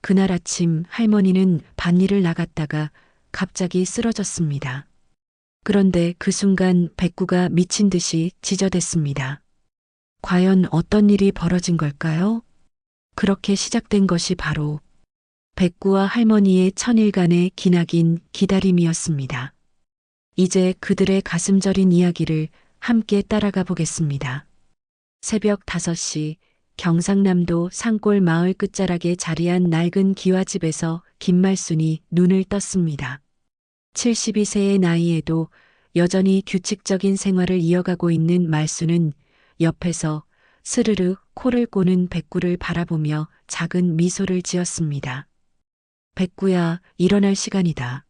그날 아침 할머니는 밭일을 나갔다가 갑자기 쓰러졌습니다. 그런데 그 순간 백구가 미친 듯이 지저댔습니다. 과연 어떤 일이 벌어진 걸까요? 그렇게 시작된 것이 바로 백구와 할머니의 천일간의 기나긴 기다림이었습니다. 이제 그들의 가슴 저린 이야기를 함께 따라가 보겠습니다. 새벽 5시 경상남도 산골 마을 끝자락에 자리한 낡은 기와집에서 김말순이 눈을 떴습니다. 72세의 나이에도 여전히 규칙적인 생활을 이어가고 있는 말순은 옆에서 스르르 코를 고는 백구를 바라보며 작은 미소를 지었습니다. 백구야, 일어날 시간이다.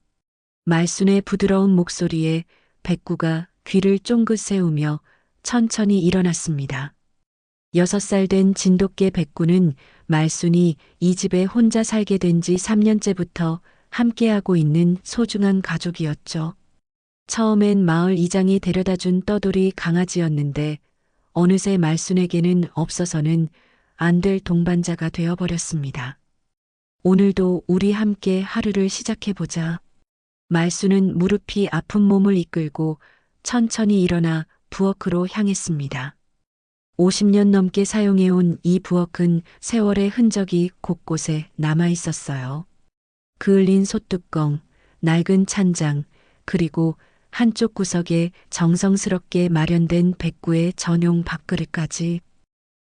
말순의 부드러운 목소리에 백구가 귀를 쫑긋 세우며 천천히 일어났습니다. 6살 된 진돗개 백구는 말순이 이 집에 혼자 살게 된 지 3년째부터 함께하고 있는 소중한 가족이었죠. 처음엔 마을 이장이 데려다준 떠돌이 강아지였는데 어느새 말순에게는 없어서는 안 될 동반자가 되어버렸습니다. 오늘도 우리 함께 하루를 시작해보자. 말순은 무릎이 아픈 몸을 이끌고 천천히 일어나 부엌으로 향했습니다. 50년 넘게 사용해온 이 부엌은 세월의 흔적이 곳곳에 남아 있었어요. 그을린 솥뚜껑, 낡은 찬장, 그리고 한쪽 구석에 정성스럽게 마련된 백구의 전용 밥그릇까지.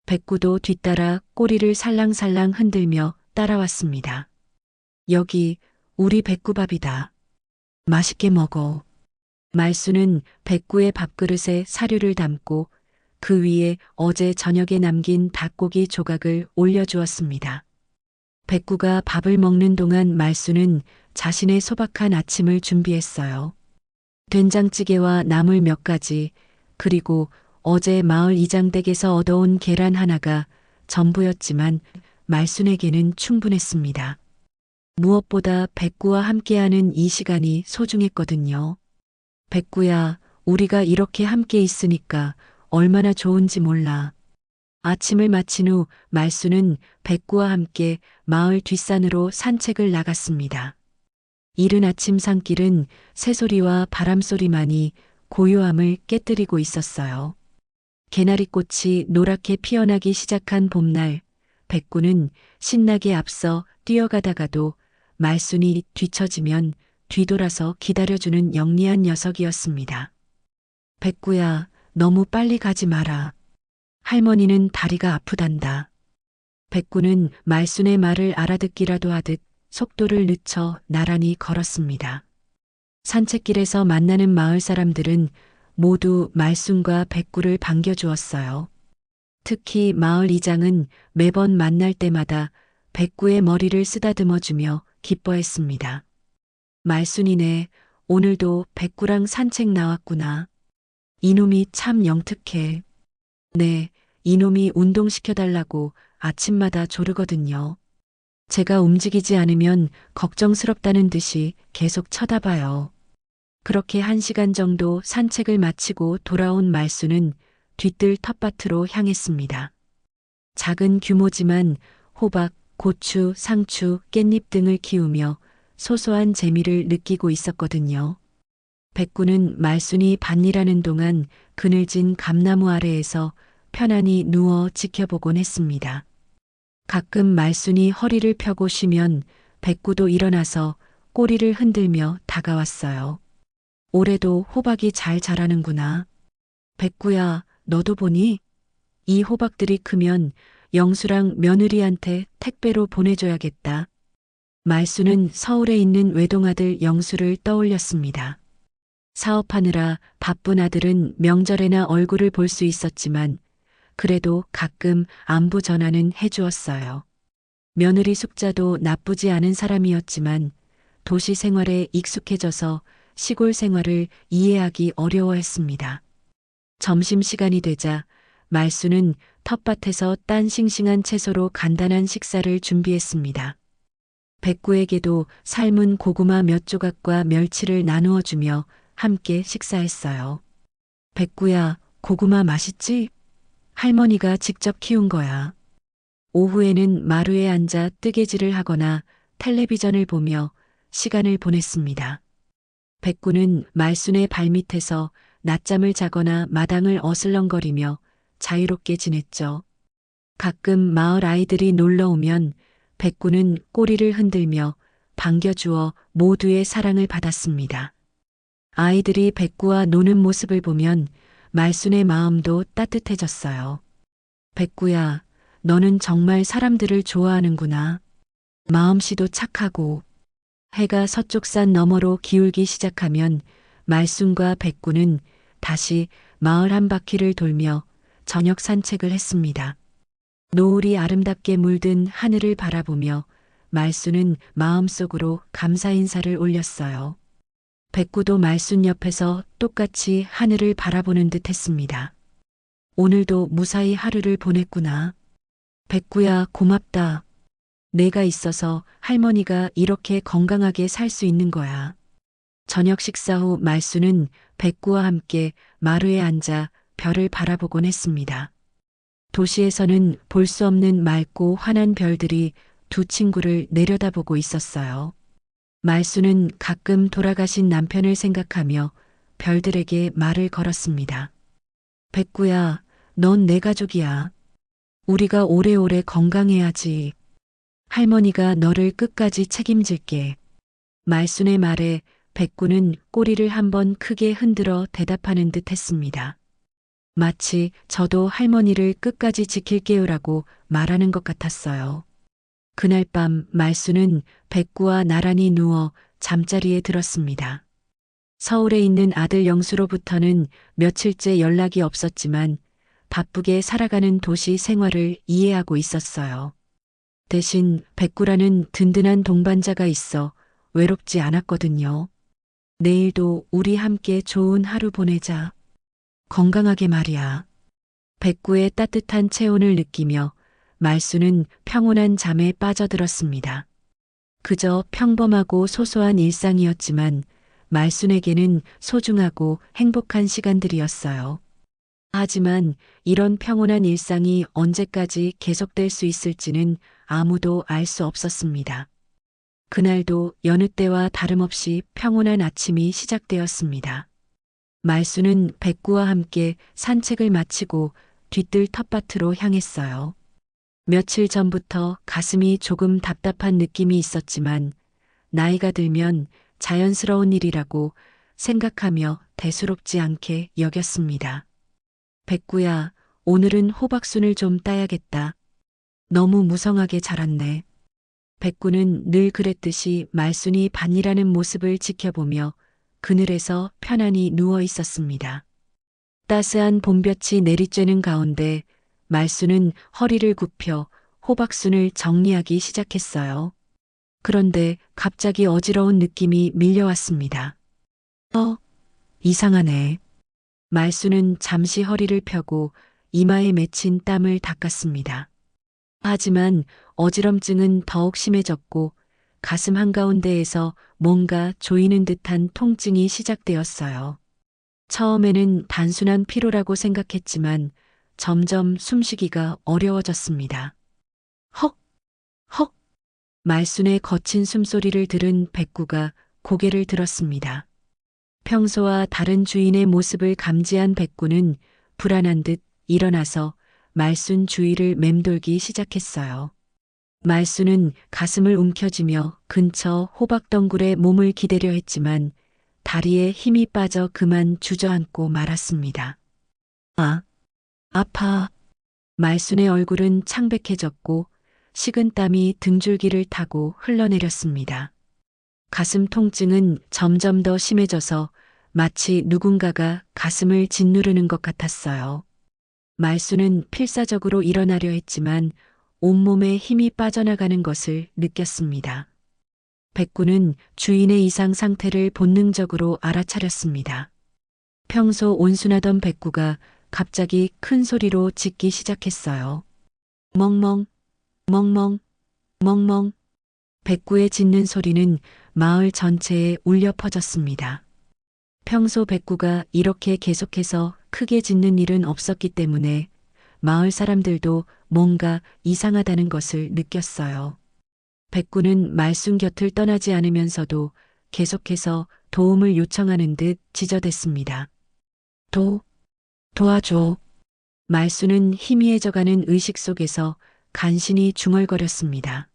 백구도 뒤따라 꼬리를 살랑살랑 흔들며 따라왔습니다. 여기 우리 백구밥이다. 맛있게 먹어. 말순은 백구의 밥그릇에 사료를 담고 그 위에 어제 저녁에 남긴 닭고기 조각을 올려주었습니다. 백구가 밥을 먹는 동안 말순은 자신의 소박한 아침을 준비했어요. 된장찌개와 나물 몇 가지, 그리고 어제 마을 이장댁에서 얻어온 계란 하나가 전부였지만 말순에게는 충분했습니다. 무엇보다 백구와 함께하는 이 시간이 소중했거든요. 백구야, 우리가 이렇게 함께 있으니까 얼마나 좋은지 몰라. 아침을 마친 후 말순은 백구와 함께 마을 뒷산으로 산책을 나갔습니다. 이른 아침 산길은 새소리와 바람소리만이 고요함을 깨뜨리고 있었어요. 개나리꽃이 노랗게 피어나기 시작한 봄날, 백구는 신나게 앞서 뛰어가다가도 말순이 뒤처지면 뒤돌아서 기다려주는 영리한 녀석이었습니다. 백구야, 너무 빨리 가지 마라. 할머니는 다리가 아프단다. 백구는 말순의 말을 알아듣기라도 하듯 속도를 늦춰 나란히 걸었습니다. 산책길에서 만나는 마을 사람들은 모두 말순과 백구를 반겨주었어요. 특히 마을 이장은 매번 만날 때마다 백구의 머리를 쓰다듬어주며 기뻐했습니다. 말순이네, 오늘도 백구랑 산책 나왔구나. 이놈이 참 영특해. 네, 이놈이 운동시켜달라고 아침마다 조르거든요. 제가 움직이지 않으면 걱정스럽다는 듯이 계속 쳐다봐요. 그렇게 1시간 정도 산책을 마치고 돌아온 말순은 뒤뜰 텃밭으로 향했습니다. 작은 규모지만 호박, 고추, 상추, 깻잎 등을 키우며 소소한 재미를 느끼고 있었거든요. 백구는 말순이 밭일하는 동안 그늘진 감나무 아래에서 편안히 누워 지켜보곤 했습니다. 가끔 말순이 허리를 펴고 쉬면 백구도 일어나서 꼬리를 흔들며 다가왔어요. 올해도 호박이 잘 자라는구나. 백구야, 너도 보니? 이 호박들이 크면 영수랑 며느리한테 택배로 보내줘야겠다. 말순은 서울에 있는 외동아들 영수를 떠올렸습니다. 사업하느라 바쁜 아들은 명절에나 얼굴을 볼 수 있었지만 그래도 가끔 안부 전화는 해주었어요. 며느리 숙자도 나쁘지 않은 사람이었지만 도시 생활에 익숙해져서 시골 생활을 이해하기 어려워했습니다. 점심시간이 되자 말순은 텃밭에서 딴 싱싱한 채소로 간단한 식사를 준비했습니다. 백구에게도 삶은 고구마 몇 조각과 멸치를 나누어 주며 함께 식사했어요. 백구야, 고구마 맛있지? 할머니가 직접 키운 거야. 오후에는 마루에 앉아 뜨개질을 하거나 텔레비전을 보며 시간을 보냈습니다. 백구는 말순의 발밑에서 낮잠을 자거나 마당을 어슬렁거리며 자유롭게 지냈죠. 가끔 마을 아이들이 놀러 오면 백구는 꼬리를 흔들며 반겨주어 모두의 사랑을 받았습니다. 아이들이 백구와 노는 모습을 보면 말순의 마음도 따뜻해졌어요. 백구야, 너는 정말 사람들을 좋아하는구나. 마음씨도 착하고. 해가 서쪽산 너머로 기울기 시작하면 말순과 백구는 다시 마을 한 바퀴를 돌며 저녁 산책을 했습니다. 노을이 아름답게 물든 하늘을 바라보며 말순은 마음속으로 감사 인사를 올렸어요. 백구도 말순 옆에서 똑같이 하늘을 바라보는 듯 했습니다. 오늘도 무사히 하루를 보냈구나. 백구야, 고맙다. 내가 있어서 할머니가 이렇게 건강하게 살 수 있는 거야. 저녁 식사 후 말순은 백구와 함께 마루에 앉아 별을 바라보곤 했습니다. 도시에서는 볼 수 없는 맑고 환한 별들이 두 친구를 내려다보고 있었어요. 말순은 가끔 돌아가신 남편을 생각하며 별들에게 말을 걸었습니다. 백구야, 넌 내 가족이야. 우리가 오래오래 건강해야지. 할머니가 너를 끝까지 책임질게. 말순의 말에 백구는 꼬리를 한번 크게 흔들어 대답하는 듯 했습니다. 마치 저도 할머니를 끝까지 지킬게요라고 말하는 것 같았어요. 그날 밤 말순은 백구와 나란히 누워 잠자리에 들었습니다. 서울에 있는 아들 영수로부터는 며칠째 연락이 없었지만 바쁘게 살아가는 도시 생활을 이해하고 있었어요. 대신 백구라는 든든한 동반자가 있어 외롭지 않았거든요. 내일도 우리 함께 좋은 하루 보내자. 건강하게 말이야. 백구의 따뜻한 체온을 느끼며 말순은 평온한 잠에 빠져들었습니다. 그저 평범하고 소소한 일상이었지만 말순에게는 소중하고 행복한 시간들이었어요. 하지만 이런 평온한 일상이 언제까지 계속될 수 있을지는 아무도 알 수 없었습니다. 그날도 여느 때와 다름없이 평온한 아침이 시작되었습니다. 말순은 백구와 함께 산책을 마치고 뒤뜰 텃밭으로 향했어요. 며칠 전부터 가슴이 조금 답답한 느낌이 있었지만 나이가 들면 자연스러운 일이라고 생각하며 대수롭지 않게 여겼습니다. 백구야, 오늘은 호박순을 좀 따야겠다. 너무 무성하게 자랐네. 백구는 늘 그랬듯이 말순이 반일하는 모습을 지켜보며 그늘에서 편안히 누워 있었습니다. 따스한 봄볕이 내리쬐는 가운데 말순은 허리를 굽혀 호박순을 정리하기 시작했어요. 그런데 갑자기 어지러운 느낌이 밀려왔습니다. 이상하네. 말순은 잠시 허리를 펴고 이마에 맺힌 땀을 닦았습니다. 하지만 어지럼증은 더욱 심해졌고 가슴 한가운데에서 뭔가 조이는 듯한 통증이 시작되었어요. 처음에는 단순한 피로라고 생각했지만 점점 숨쉬기가 어려워졌습니다. 헉! 헉! 말순의 거친 숨소리를 들은 백구가 고개를 들었습니다. 평소와 다른 주인의 모습을 감지한 백구는 불안한 듯 일어나서 말순 주위를 맴돌기 시작했어요. 말순은 가슴을 움켜쥐며 근처 호박덩굴에 몸을 기대려 했지만 다리에 힘이 빠져 그만 주저앉고 말았습니다. 아파. 말순의 얼굴은 창백해졌고 식은 땀이 등줄기를 타고 흘러내렸습니다. 가슴 통증은 점점 더 심해져서 마치 누군가가 가슴을 짓누르는 것 같았어요. 말순은 필사적으로 일어나려 했지만 온몸에 힘이 빠져나가는 것을 느꼈습니다. 백구는 주인의 이상 상태를 본능적으로 알아차렸습니다. 평소 온순하던 백구가 갑자기 큰 소리로 짖기 시작했어요. 멍멍, 멍멍, 멍멍. 백구의 짖는 소리는 마을 전체에 울려 퍼졌습니다. 평소 백구가 이렇게 계속해서 크게 짖는 일은 없었기 때문에 마을 사람들도 뭔가 이상하다는 것을 느꼈어요. 백구는 말순 곁을 떠나지 않으면서도 계속해서 도움을 요청하는 듯 지저댔습니다. 도와줘. 말순은 희미해져가는 의식 속에서 간신히 중얼거렸습니다.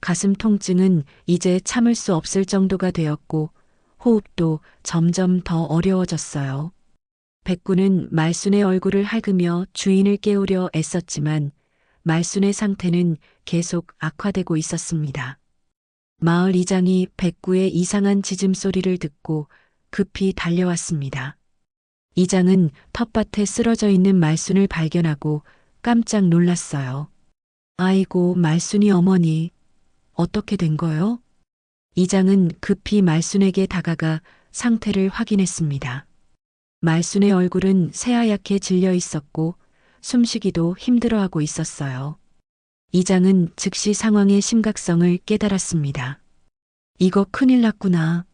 가슴 통증은 이제 참을 수 없을 정도가 되었고 호흡도 점점 더 어려워졌어요. 백구는 말순의 얼굴을 핥으며 주인을 깨우려 애썼지만 말순의 상태는 계속 악화되고 있었습니다. 마을 이장이 백구의 이상한 짖음 소리를 듣고 급히 달려왔습니다. 이장은 텃밭에 쓰러져 있는 말순을 발견하고 깜짝 놀랐어요. 아이고, 말순이 어머니, 어떻게 된 거요? 이장은 급히 말순에게 다가가 상태를 확인했습니다. 말순의 얼굴은 새하얗게 질려 있었고 숨쉬기도 힘들어하고 있었어요. 이장은 즉시 상황의 심각성을 깨달았습니다. 이거 큰일 났구나.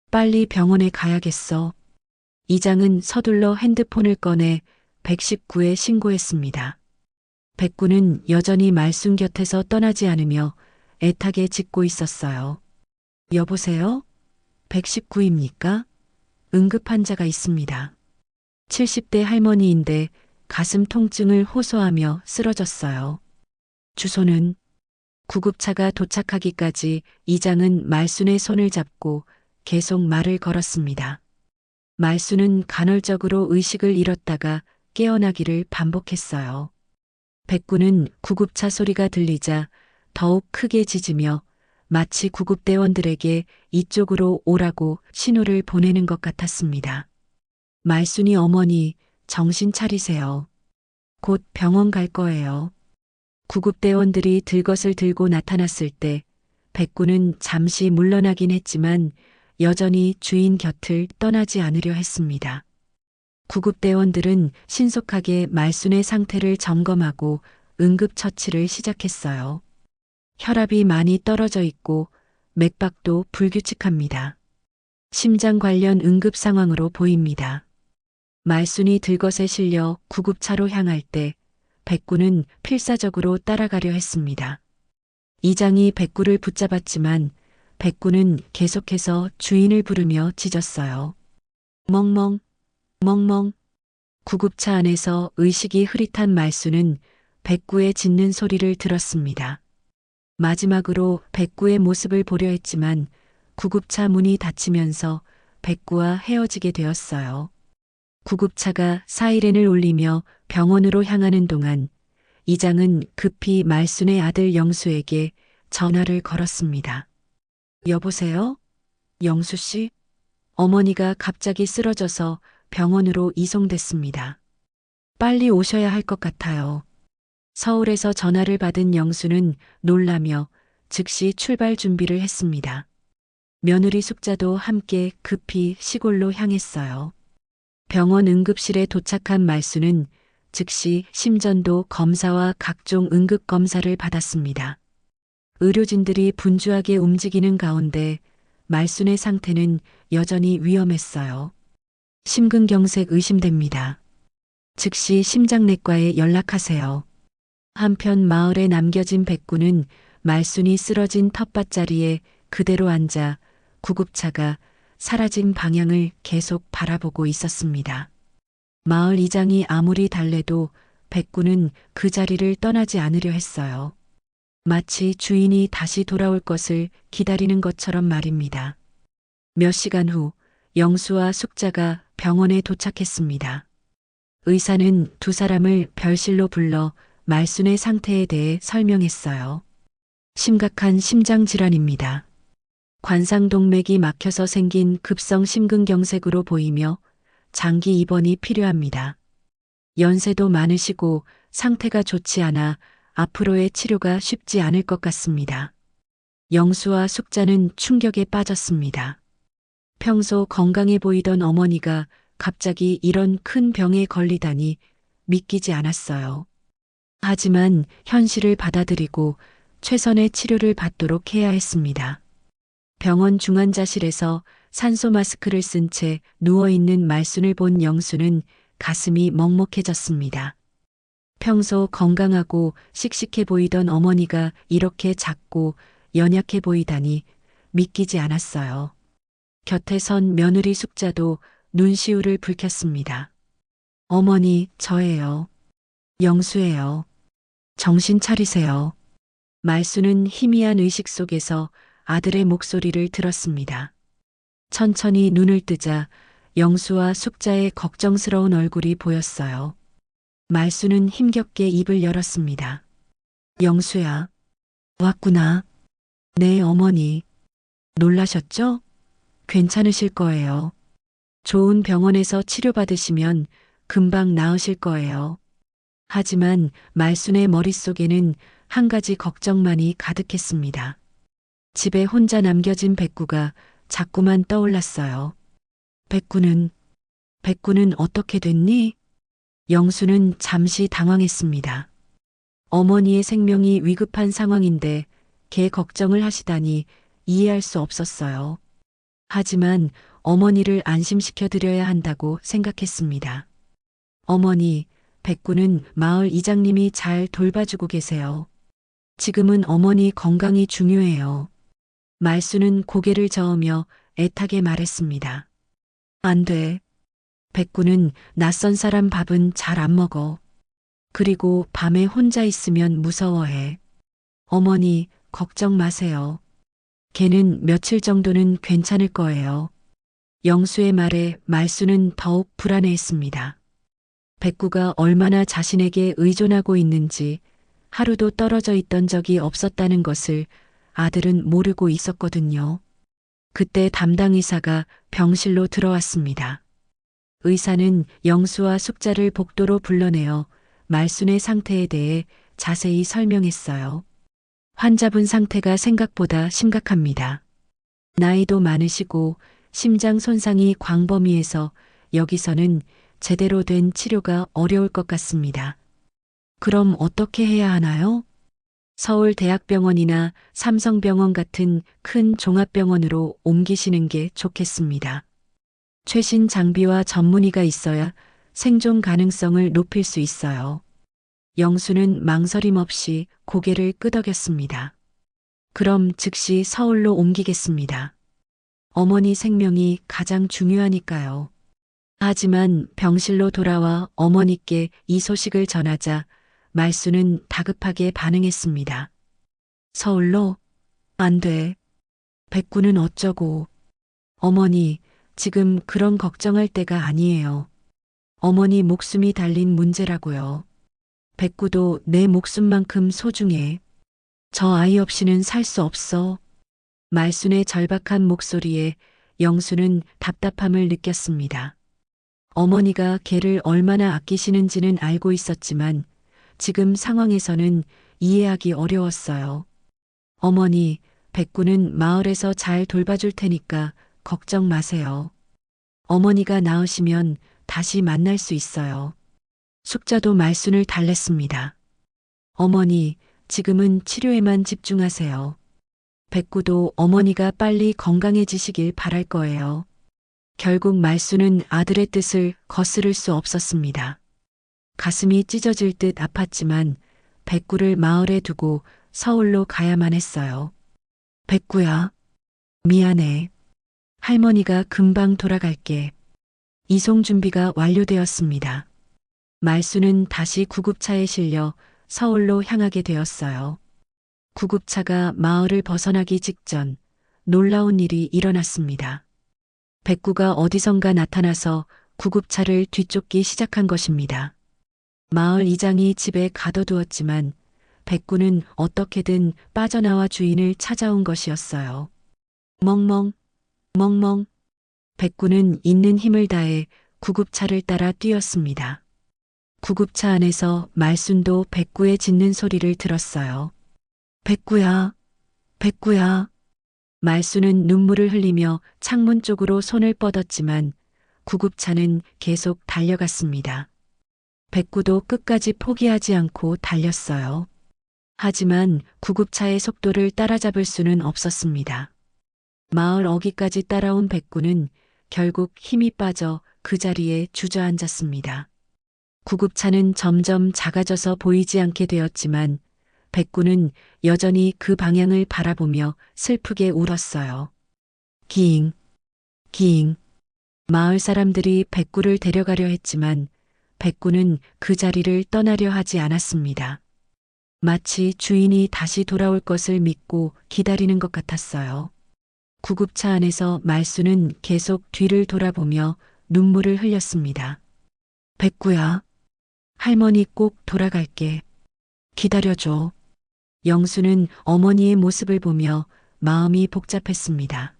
빨리 병원에 가야겠어. 이장은 서둘러 핸드폰을 꺼내 119에 신고했습니다. 백구는 여전히 말순 곁에서 떠나지 않으며 애타게 짖고 있었어요. 여보세요? 119입니까? 응급 환자가 있습니다. 70대 할머니인데 가슴 통증을 호소하며 쓰러졌어요. 주소는 구급차가 도착하기까지 이장은 말순의 손을 잡고 계속 말을 걸었습니다. 말순은 간헐적으로 의식을 잃었다가 깨어나기를 반복했어요. 백구는 구급차 소리가 들리자 더욱 크게 짖으며 마치 구급대원들에게 이쪽으로 오라고 신호를 보내는 것 같았습니다. 말순이 어머니, 정신 차리세요. 곧 병원 갈 거예요. 구급대원들이 들것을 들고 나타났을 때 백구는 잠시 물러나긴 했지만 여전히 주인 곁을 떠나지 않으려 했습니다. 구급대원들은 신속하게 말순의 상태를 점검하고 응급처치를 시작했어요. 혈압이 많이 떨어져 있고 맥박도 불규칙합니다. 심장 관련 응급 상황으로 보입니다. 말순이 들것에 실려 구급차로 향할 때 백구는 필사적으로 따라가려 했습니다. 이장이 백구를 붙잡았지만 백구는 계속해서 주인을 부르며 짖었어요. 멍멍, 멍멍. 구급차 안에서 의식이 흐릿한 말순은 백구의 짖는 소리를 들었습니다. 마지막으로 백구의 모습을 보려 했지만 구급차 문이 닫히면서 백구와 헤어지게 되었어요. 구급차가 사이렌을 울리며 병원으로 향하는 동안 이장은 급히 말순의 아들 영수에게 전화를 걸었습니다. 여보세요? 영수 씨? 어머니가 갑자기 쓰러져서 병원으로 이송됐습니다. 빨리 오셔야 할 것 같아요. 서울에서 전화를 받은 영수는 놀라며 즉시 출발 준비를 했습니다. 며느리 숙자도 함께 급히 시골로 향했어요. 병원 응급실에 도착한 말순은 즉시 심전도 검사와 각종 응급 검사를 받았습니다. 의료진들이 분주하게 움직이는 가운데 말순의 상태는 여전히 위험했어요. 심근경색 의심됩니다. 즉시 심장내과에 연락하세요. 한편 마을에 남겨진 백구는 말순이 쓰러진 텃밭자리에 그대로 앉아 구급차가 사라진 방향을 계속 바라보고 있었습니다. 마을 이장이 아무리 달래도 백구는 그 자리를 떠나지 않으려 했어요. 마치 주인이 다시 돌아올 것을 기다리는 것처럼 말입니다. 몇 시간 후 영수와 숙자가 병원에 도착했습니다. 의사는 두 사람을 별실로 불러 말순의 상태에 대해 설명했어요. 심각한 심장질환입니다. 관상동맥이 막혀서 생긴 급성 심근경색으로 보이며 장기 입원이 필요합니다. 연세도 많으시고 상태가 좋지 않아 앞으로의 치료가 쉽지 않을 것 같습니다. 영수와 숙자는 충격에 빠졌습니다. 평소 건강해 보이던 어머니가 갑자기 이런 큰 병에 걸리다니 믿기지 않았어요. 하지만 현실을 받아들이고 최선의 치료를 받도록 해야 했습니다. 병원 중환자실에서 산소 마스크를 쓴 채 누워있는 말순을 본 영수는 가슴이 먹먹해졌습니다. 평소 건강하고 씩씩해 보이던 어머니가 이렇게 작고 연약해 보이다니 믿기지 않았어요. 곁에 선 며느리 숙자도 눈시울을 붉혔습니다. 어머니, 저예요. 영수예요. 정신 차리세요. 말수는 희미한 의식 속에서 아들의 목소리를 들었습니다. 천천히 눈을 뜨자 영수와 숙자의 걱정스러운 얼굴이 보였어요. 말수는 힘겹게 입을 열었습니다. 영수야, 왔구나. 네, 어머니. 놀라셨죠? 괜찮으실 거예요. 좋은 병원에서 치료받으시면 금방 나으실 거예요. 하지만 말순의 머릿속에는 한 가지 걱정만이 가득했습니다. 집에 혼자 남겨진 백구가 자꾸만 떠올랐어요. 백구는 어떻게 됐니? 영수는 잠시 당황했습니다. 어머니의 생명이 위급한 상황인데 걔 걱정을 하시다니 이해할 수 없었어요. 하지만 어머니를 안심시켜 드려야 한다고 생각했습니다. 어머니, 백구는 마을 이장님이 잘 돌봐주고 계세요. 지금은 어머니 건강이 중요해요. 말수는 고개를 저으며 애타게 말했습니다. 안 돼. 백구는 낯선 사람 밥은 잘 안 먹어. 그리고 밤에 혼자 있으면 무서워해. 어머니, 걱정 마세요. 걔는 며칠 정도는 괜찮을 거예요. 영수의 말에 말수는 더욱 불안해했습니다. 백구가 얼마나 자신에게 의존하고 있는지 하루도 떨어져 있던 적이 없었다는 것을 아들은 모르고 있었거든요. 그때 담당 의사가 병실로 들어왔습니다. 의사는 영수와 숙자를 복도로 불러내어 말순의 상태에 대해 자세히 설명했어요. 환자분 상태가 생각보다 심각합니다. 나이도 많으시고 심장 손상이 광범위해서 여기서는 제대로 된 치료가 어려울 것 같습니다. 그럼 어떻게 해야 하나요? 서울대학병원이나 삼성병원 같은 큰 종합병원으로 옮기시는 게 좋겠습니다. 최신 장비와 전문의가 있어야 생존 가능성을 높일 수 있어요. 영수는 망설임 없이 고개를 끄덕였습니다. 그럼 즉시 서울로 옮기겠습니다. 어머니 생명이 가장 중요하니까요. 하지만 병실로 돌아와 어머니께 이 소식을 전하자 말수는 다급하게 반응했습니다. 서울로? 안 돼. 백구는 어쩌고. 어머니, 지금 그런 걱정할 때가 아니에요. 어머니 목숨이 달린 문제라고요. 백구도 내 목숨만큼 소중해. 저 아이 없이는 살 수 없어. 말순의 절박한 목소리에 영수는 답답함을 느꼈습니다. 어머니가 걔를 얼마나 아끼시는지는 알고 있었지만 지금 상황에서는 이해하기 어려웠어요. 어머니, 백구는 마을에서 잘 돌봐줄 테니까 걱정 마세요. 어머니가 나으시면 다시 만날 수 있어요. 숙자도 말순을 달랬습니다. 어머니, 지금은 치료에만 집중하세요. 백구도 어머니가 빨리 건강해지시길 바랄 거예요. 결국 말수는 아들의 뜻을 거스를 수 없었습니다. 가슴이 찢어질 듯 아팠지만 백구를 마을에 두고 서울로 가야만 했어요. 백구야, 미안해. 할머니가 금방 돌아갈게. 이송 준비가 완료되었습니다. 말수는 다시 구급차에 실려 서울로 향하게 되었어요. 구급차가 마을을 벗어나기 직전 놀라운 일이 일어났습니다. 백구가 어디선가 나타나서 구급차를 뒤쫓기 시작한 것입니다. 마을 이장이 집에 가둬두었지만 백구는 어떻게든 빠져나와 주인을 찾아온 것이었어요. 멍멍, 멍멍. 백구는 있는 힘을 다해 구급차를 따라 뛰었습니다. 구급차 안에서 말순도 백구의 짖는 소리를 들었어요. 백구야, 백구야. 말수는 눈물을 흘리며 창문 쪽으로 손을 뻗었지만 구급차는 계속 달려갔습니다. 백구도 끝까지 포기하지 않고 달렸어요. 하지만 구급차의 속도를 따라잡을 수는 없었습니다. 마을 어귀까지 따라온 백구는 결국 힘이 빠져 그 자리에 주저앉았습니다. 구급차는 점점 작아져서 보이지 않게 되었지만 백구는 여전히 그 방향을 바라보며 슬프게 울었어요. 기잉, 기잉. 마을 사람들이 백구를 데려가려 했지만 백구는 그 자리를 떠나려 하지 않았습니다. 마치 주인이 다시 돌아올 것을 믿고 기다리는 것 같았어요. 구급차 안에서 말수는 계속 뒤를 돌아보며 눈물을 흘렸습니다. 백구야, 할머니 꼭 돌아갈게. 기다려줘. 영수는 어머니의 모습을 보며 마음이 복잡했습니다.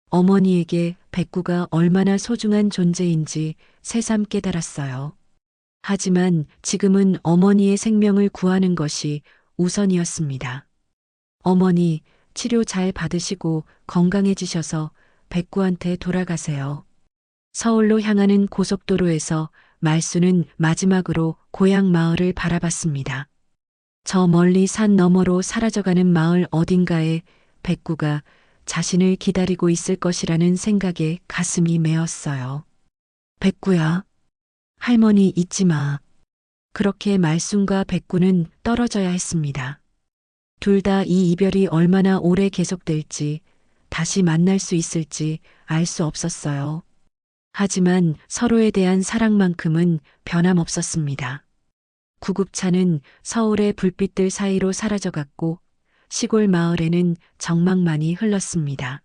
어머니에게 백구가 얼마나 소중한 존재인지 새삼 깨달았어요. 하지만 지금은 어머니의 생명을 구하는 것이 우선이었습니다. 어머니, 치료 잘 받으시고 건강해지셔서 백구한테 돌아가세요. 서울로 향하는 고속도로에서 말수는 마지막으로 고향 마을을 바라봤습니다. 저 멀리 산 너머로 사라져가는 마을 어딘가에 백구가 자신을 기다리고 있을 것이라는 생각에 가슴이 메었어요. 백구야, 할머니 잊지 마. 그렇게 말순과 백구는 떨어져야 했습니다. 둘 다 이 이별이 얼마나 오래 계속될지, 다시 만날 수 있을지 알 수 없었어요. 하지만 서로에 대한 사랑만큼은 변함없었습니다. 구급차는 서울의 불빛들 사이로 사라져갔고 시골 마을에는 정막만이 흘렀습니다.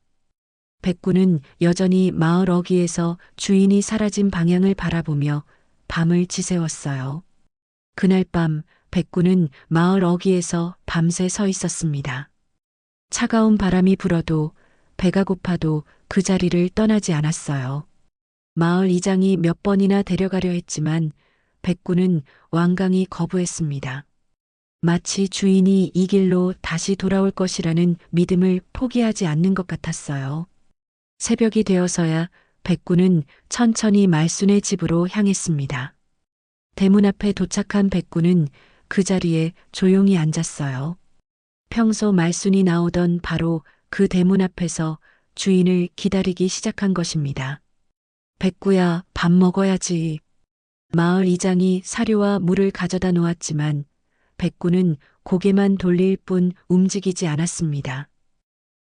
백구는 여전히 마을 어귀에서 주인이 사라진 방향을 바라보며 밤을 지새웠어요. 그날 밤 백구는 마을 어귀에서 밤새 서 있었습니다. 차가운 바람이 불어도 배가 고파도 그 자리를 떠나지 않았어요. 마을 이장이 몇 번이나 데려가려 했지만 백구는 완강히 거부했습니다. 마치 주인이 이 길로 다시 돌아올 것이라는 믿음을 포기하지 않는 것 같았어요. 새벽이 되어서야 백구는 천천히 말순의 집으로 향했습니다. 대문 앞에 도착한 백구는 그 자리에 조용히 앉았어요. 평소 말순이 나오던 바로 그 대문 앞에서 주인을 기다리기 시작한 것입니다. 백구야, 밥 먹어야지. 마을 이장이 사료와 물을 가져다 놓았지만 백구는 고개만 돌릴 뿐 움직이지 않았습니다.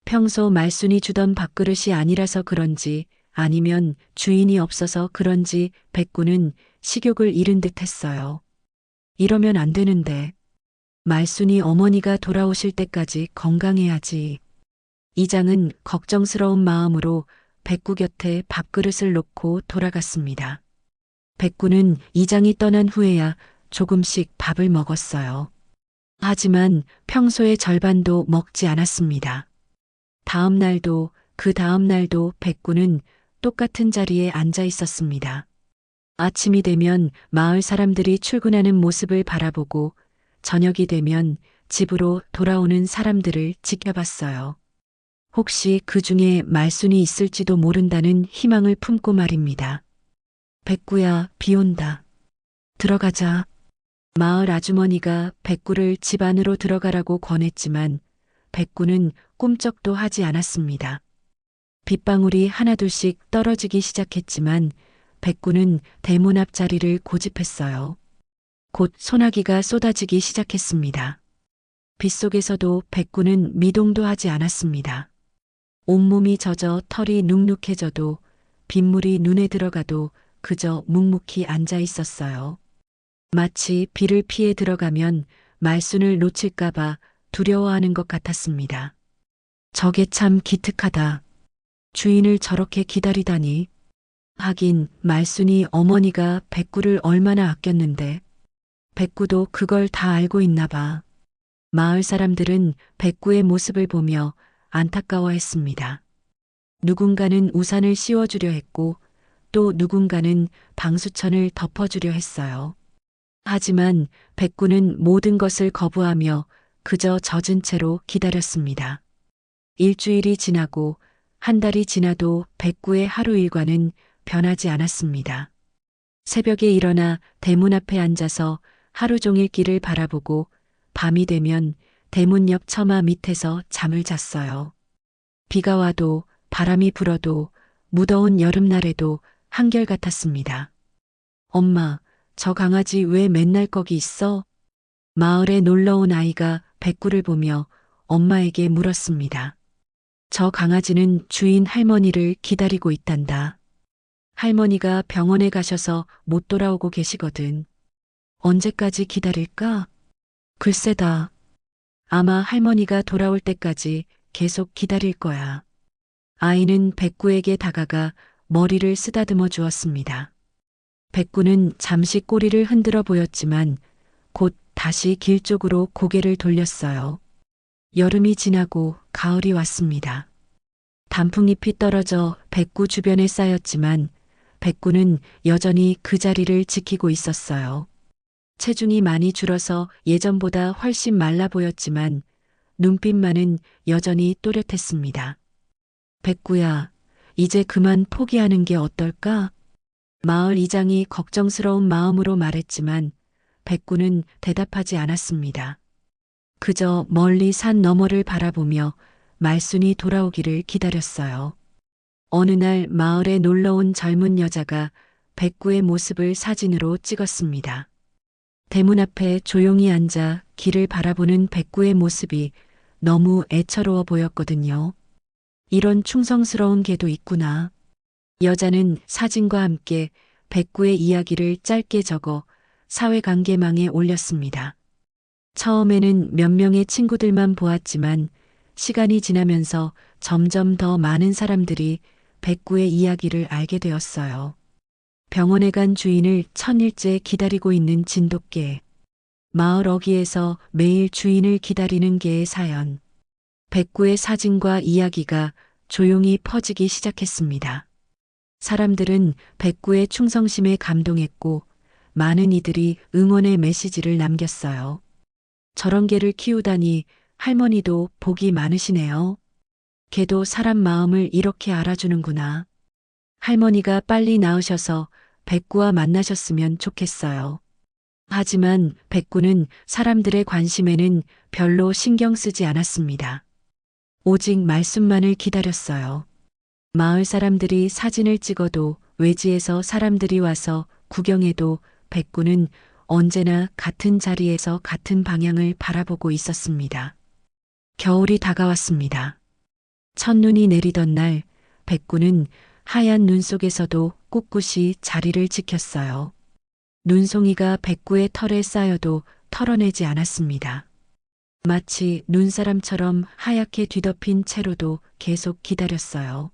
평소 말순이 주던 밥그릇이 아니라서 그런지 아니면 주인이 없어서 그런지 백구는 식욕을 잃은 듯 했어요. 이러면 안 되는데. 말순이 어머니가 돌아오실 때까지 건강해야지. 이장은 걱정스러운 마음으로 백구 곁에 밥그릇을 놓고 돌아갔습니다. 백구는 이장이 떠난 후에야 조금씩 밥을 먹었어요. 하지만 평소의 절반도 먹지 않았습니다. 다음 날도 그 다음 날도 백구는 똑같은 자리에 앉아 있었습니다. 아침이 되면 마을 사람들이 출근하는 모습을 바라보고 저녁이 되면 집으로 돌아오는 사람들을 지켜봤어요. 혹시 그 중에 말순이 있을지도 모른다는 희망을 품고 말입니다. 백구야, 비 온다. 들어가자. 마을 아주머니가 백구를 집 안으로 들어가라고 권했지만 백구는 꿈쩍도 하지 않았습니다. 빗방울이 하나둘씩 떨어지기 시작했지만 백구는 대문 앞 자리를 고집했어요. 곧 소나기가 쏟아지기 시작했습니다. 빗속에서도 백구는 미동도 하지 않았습니다. 온몸이 젖어 털이 눅눅해져도 빗물이 눈에 들어가도 그저 묵묵히 앉아 있었어요. 마치 비를 피해 들어가면 말순을 놓칠까봐 두려워하는 것 같았습니다. 저게 참 기특하다. 주인을 저렇게 기다리다니. 하긴 말순이 어머니가 백구를 얼마나 아꼈는데 백구도 그걸 다 알고 있나 봐. 마을 사람들은 백구의 모습을 보며 안타까워했습니다. 누군가는 우산을 씌워주려 했고 또 누군가는 방수천을 덮어주려 했어요. 하지만 백구는 모든 것을 거부하며 그저 젖은 채로 기다렸습니다. 일주일이 지나고 한 달이 지나도 백구의 하루 일과는 변하지 않았습니다. 새벽에 일어나 대문 앞에 앉아서 하루 종일 길을 바라보고 밤이 되면 대문 옆 처마 밑에서 잠을 잤어요. 비가 와도 바람이 불어도 무더운 여름날에도 한결같았습니다. 엄마, 저 강아지 왜 맨날 거기 있어? 마을에 놀러 온 아이가 백구를 보며 엄마에게 물었습니다. 저 강아지는 주인 할머니를 기다리고 있단다. 할머니가 병원에 가셔서 못 돌아오고 계시거든. 언제까지 기다릴까? 글쎄다. 아마 할머니가 돌아올 때까지 계속 기다릴 거야. 아이는 백구에게 다가가 머리를 쓰다듬어 주었습니다. 백구는 잠시 꼬리를 흔들어 보였지만 곧 다시 길 쪽으로 고개를 돌렸어요. 여름이 지나고 가을이 왔습니다. 단풍잎이 떨어져 백구 주변에 쌓였지만 백구는 여전히 그 자리를 지키고 있었어요. 체중이 많이 줄어서 예전보다 훨씬 말라 보였지만 눈빛만은 여전히 또렷했습니다. 백구야, 이제 그만 포기하는 게 어떨까? 마을 이장이 걱정스러운 마음으로 말했지만 백구는 대답하지 않았습니다. 그저 멀리 산 너머를 바라보며 말순이 돌아오기를 기다렸어요. 어느 날 마을에 놀러 온 젊은 여자가 백구의 모습을 사진으로 찍었습니다. 대문 앞에 조용히 앉아 길을 바라보는 백구의 모습이 너무 애처로워 보였거든요. 이런 충성스러운 개도 있구나. 여자는 사진과 함께 백구의 이야기를 짧게 적어 사회관계망에 올렸습니다. 처음에는 몇 명의 친구들만 보았지만 시간이 지나면서 점점 더 많은 사람들이 백구의 이야기를 알게 되었어요. 병원에 간 주인을 천일째 기다리고 있는 진돗개. 마을 어귀에서 매일 주인을 기다리는 개의 사연. 백구의 사진과 이야기가 조용히 퍼지기 시작했습니다. 사람들은 백구의 충성심에 감동했고 많은 이들이 응원의 메시지를 남겼어요. 저런 개를 키우다니 할머니도 복이 많으시네요. 개도 사람 마음을 이렇게 알아주는구나. 할머니가 빨리 나으셔서 백구와 만나셨으면 좋겠어요. 하지만 백구는 사람들의 관심에는 별로 신경 쓰지 않았습니다. 오직 말씀만을 기다렸어요. 마을 사람들이 사진을 찍어도 외지에서 사람들이 와서 구경해도 백구는 언제나 같은 자리에서 같은 방향을 바라보고 있었습니다. 겨울이 다가왔습니다. 첫눈이 내리던 날 백구는 하얀 눈 속에서도 꿋꿋이 자리를 지켰어요. 눈송이가 백구의 털에 쌓여도 털어내지 않았습니다. 마치 눈사람처럼 하얗게 뒤덮인 채로도 계속 기다렸어요.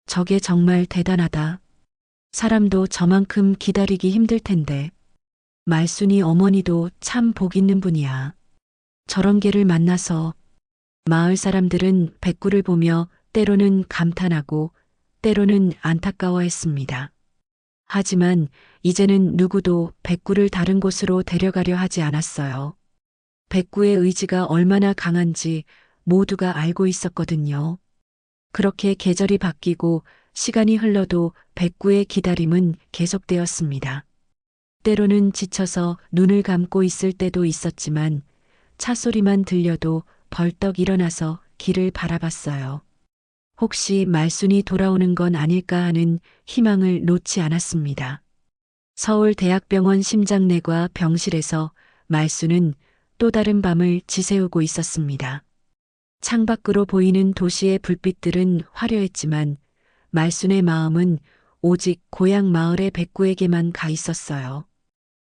저게 정말 대단하다. 사람도 저만큼 기다리기 힘들 텐데. 말순이 어머니도 참 복 있는 분이야. 저런 개를 만나서. 마을 사람들은 백구를 보며 때로는 감탄하고 때로는 안타까워했습니다. 하지만 이제는 누구도 백구를 다른 곳으로 데려가려 하지 않았어요. 백구의 의지가 얼마나 강한지 모두가 알고 있었거든요. 그렇게 계절이 바뀌고 시간이 흘러도 백구의 기다림은 계속되었습니다. 때로는 지쳐서 눈을 감고 있을 때도 있었지만 차 소리만 들려도 벌떡 일어나서 길을 바라봤어요. 혹시 말순이 돌아오는 건 아닐까 하는 희망을 놓지 않았습니다. 서울대학병원 심장내과 병실에서 말순은 또 다른 밤을 지새우고 있었습니다. 창밖으로 보이는 도시의 불빛들은 화려했지만 말순의 마음은 오직 고향 마을의 백구에게만 가 있었어요.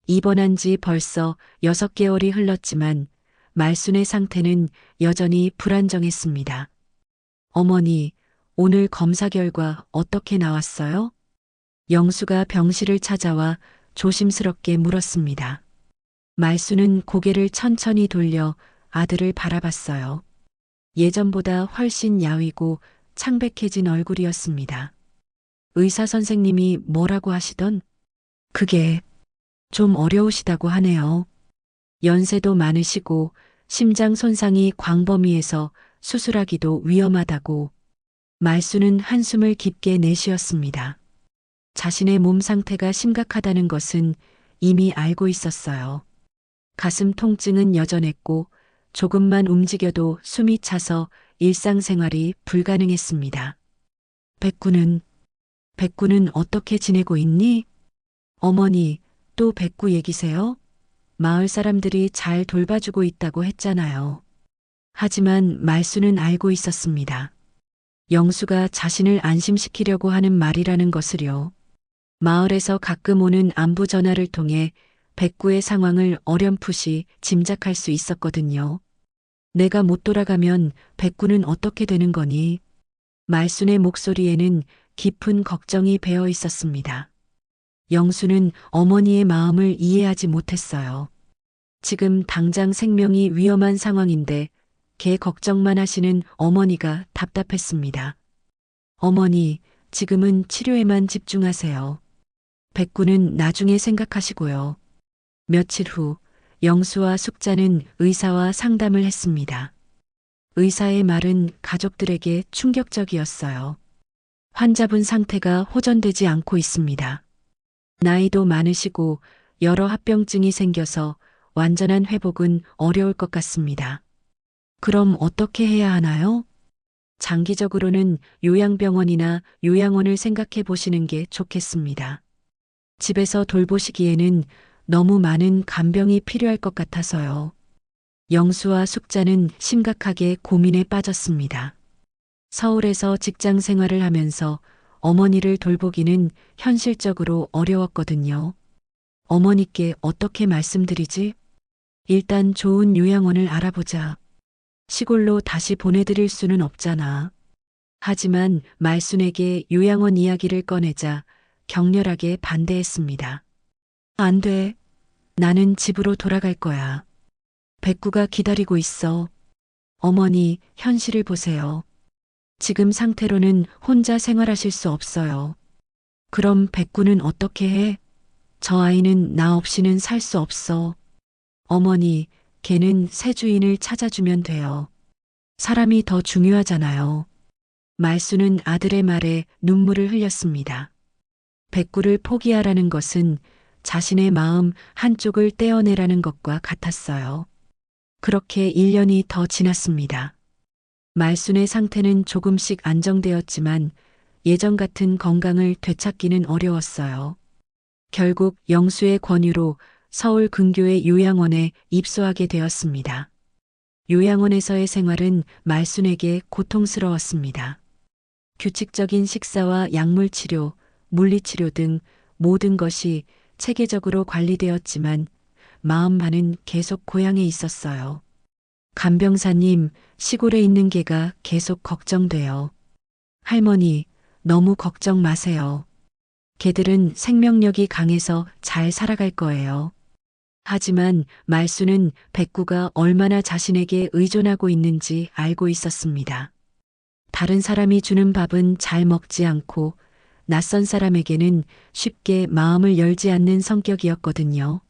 입원한 지 벌써 6개월이 흘렀지만 말순의 상태는 여전히 불안정했습니다. 어머니, 오늘 검사 결과 어떻게 나왔어요? 영수가 병실을 찾아와 조심스럽게 물었습니다. 말순은 고개를 천천히 돌려 아들을 바라봤어요. 예전보다 훨씬 야위고 창백해진 얼굴이었습니다. 의사 선생님이 뭐라고 하시던? 그게 좀 어려우시다고 하네요. 연세도 많으시고 심장 손상이 광범위해서 수술하기도 위험하다고. 말순은 한숨을 깊게 내쉬었습니다. 자신의 몸 상태가 심각하다는 것은 이미 알고 있었어요. 가슴 통증은 여전했고 조금만 움직여도 숨이 차서 일상생활이 불가능했습니다. 백구는 어떻게 지내고 있니? 어머니, 또 백구 얘기세요? 마을 사람들이 잘 돌봐주고 있다고 했잖아요. 하지만 말수는 알고 있었습니다. 영수가 자신을 안심시키려고 하는 말이라는 것을요. 마을에서 가끔 오는 안부 전화를 통해 백구의 상황을 어렴풋이 짐작할 수 있었거든요. 내가 못 돌아가면 백구는 어떻게 되는 거니? 말순의 목소리에는 깊은 걱정이 배어 있었습니다. 영수는 어머니의 마음을 이해하지 못했어요. 지금 당장 생명이 위험한 상황인데 걔 걱정만 하시는 어머니가 답답했습니다. 어머니, 지금은 치료에만 집중하세요. 백구는 나중에 생각하시고요. 며칠 후 영수와 숙자는 의사와 상담을 했습니다. 의사의 말은 가족들에게 충격적이었어요. 환자분 상태가 호전되지 않고 있습니다. 나이도 많으시고 여러 합병증이 생겨서 완전한 회복은 어려울 것 같습니다. 그럼 어떻게 해야 하나요? 장기적으로는 요양병원이나 요양원을 생각해 보시는 게 좋겠습니다. 집에서 돌보시기에는 너무 많은 간병이 필요할 것 같아서요. 영수와 숙자는 심각하게 고민에 빠졌습니다. 서울에서 직장 생활을 하면서 어머니를 돌보기는 현실적으로 어려웠거든요. 어머니께 어떻게 말씀드리지? 일단 좋은 요양원을 알아보자. 시골로 다시 보내드릴 수는 없잖아. 하지만 말순에게 요양원 이야기를 꺼내자 격렬하게 반대했습니다. 안 돼. 나는 집으로 돌아갈 거야. 백구가 기다리고 있어. 어머니, 현실을 보세요. 지금 상태로는 혼자 생활하실 수 없어요. 그럼 백구는 어떻게 해? 저 아이는 나 없이는 살 수 없어. 어머니, 걔는 새 주인을 찾아주면 돼요. 사람이 더 중요하잖아요. 말수는 아들의 말에 눈물을 흘렸습니다. 백구를 포기하라는 것은 자신의 마음 한쪽을 떼어내라는 것과 같았어요. 그렇게 1년이 더 지났습니다. 말순의 상태는 조금씩 안정되었지만 예전 같은 건강을 되찾기는 어려웠어요. 결국 영수의 권유로 서울 근교의 요양원에 입소하게 되었습니다. 요양원에서의 생활은 말순에게 고통스러웠습니다. 규칙적인 식사와 약물 치료, 물리치료 등 모든 것이 체계적으로 관리되었지만 마음만은 계속 고향에 있었어요. 간병사님, 시골에 있는 개가 계속 걱정돼요. 할머니, 너무 걱정 마세요. 개들은 생명력이 강해서 잘 살아갈 거예요. 하지만 말수는 백구가 얼마나 자신에게 의존하고 있는지 알고 있었습니다. 다른 사람이 주는 밥은 잘 먹지 않고 낯선 사람에게는 쉽게 마음을 열지 않는 성격이었거든요.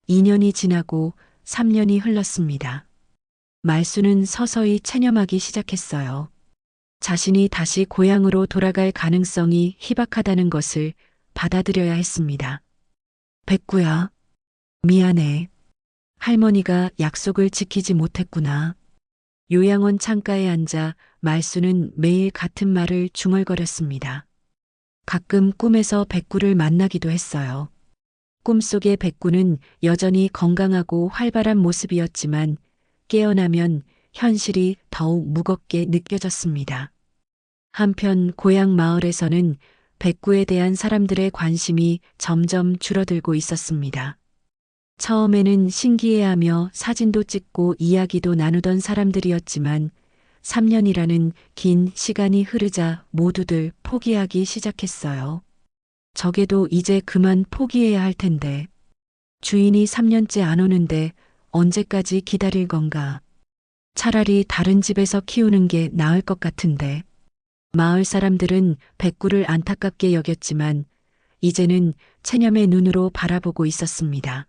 2년이 지나고 3년이 흘렀습니다. 말수는 서서히 체념하기 시작했어요. 자신이 다시 고향으로 돌아갈 가능성이 희박하다는 것을 받아들여야 했습니다. 백구야, 미안해. 할머니가 약속을 지키지 못했구나. 요양원 창가에 앉아 말수는 매일 같은 말을 중얼거렸습니다. 가끔 꿈에서 백구를 만나기도 했어요. 꿈속의 백구는 여전히 건강하고 활발한 모습이었지만 깨어나면 현실이 더욱 무겁게 느껴졌습니다. 한편 고향 마을에서는 백구에 대한 사람들의 관심이 점점 줄어들고 있었습니다. 처음에는 신기해하며 사진도 찍고 이야기도 나누던 사람들이었지만 3년이라는 긴 시간이 흐르자 모두들 포기하기 시작했어요. 적게도 이제 그만 포기해야 할 텐데. 주인이 3년째 안 오는데 언제까지 기다릴 건가. 차라리 다른 집에서 키우는 게 나을 것 같은데. 마을 사람들은 백구를 안타깝게 여겼지만 이제는 체념의 눈으로 바라보고 있었습니다.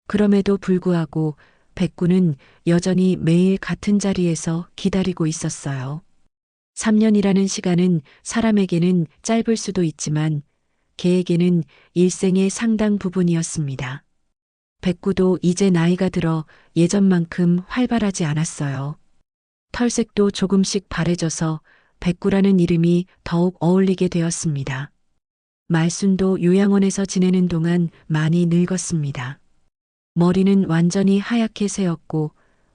그럼에도 불구하고 백구는 여전히 매일 같은 자리에서 기다리고 있었어요. 3년이라는 시간은 사람에게는 짧을 수도 있지만 개에게는 일생의 상당 부분이었습니다. 백구도 이제 나이가 들어 예전만큼 활발하지 않았어요. 털색도 조금씩 바래져서 백구라는 이름이 더욱 어울리게 되었습니다. 말순도 요양원에서 지내는 동안 많이 늙었습니다. 머리는 완전히 하얗게 새었고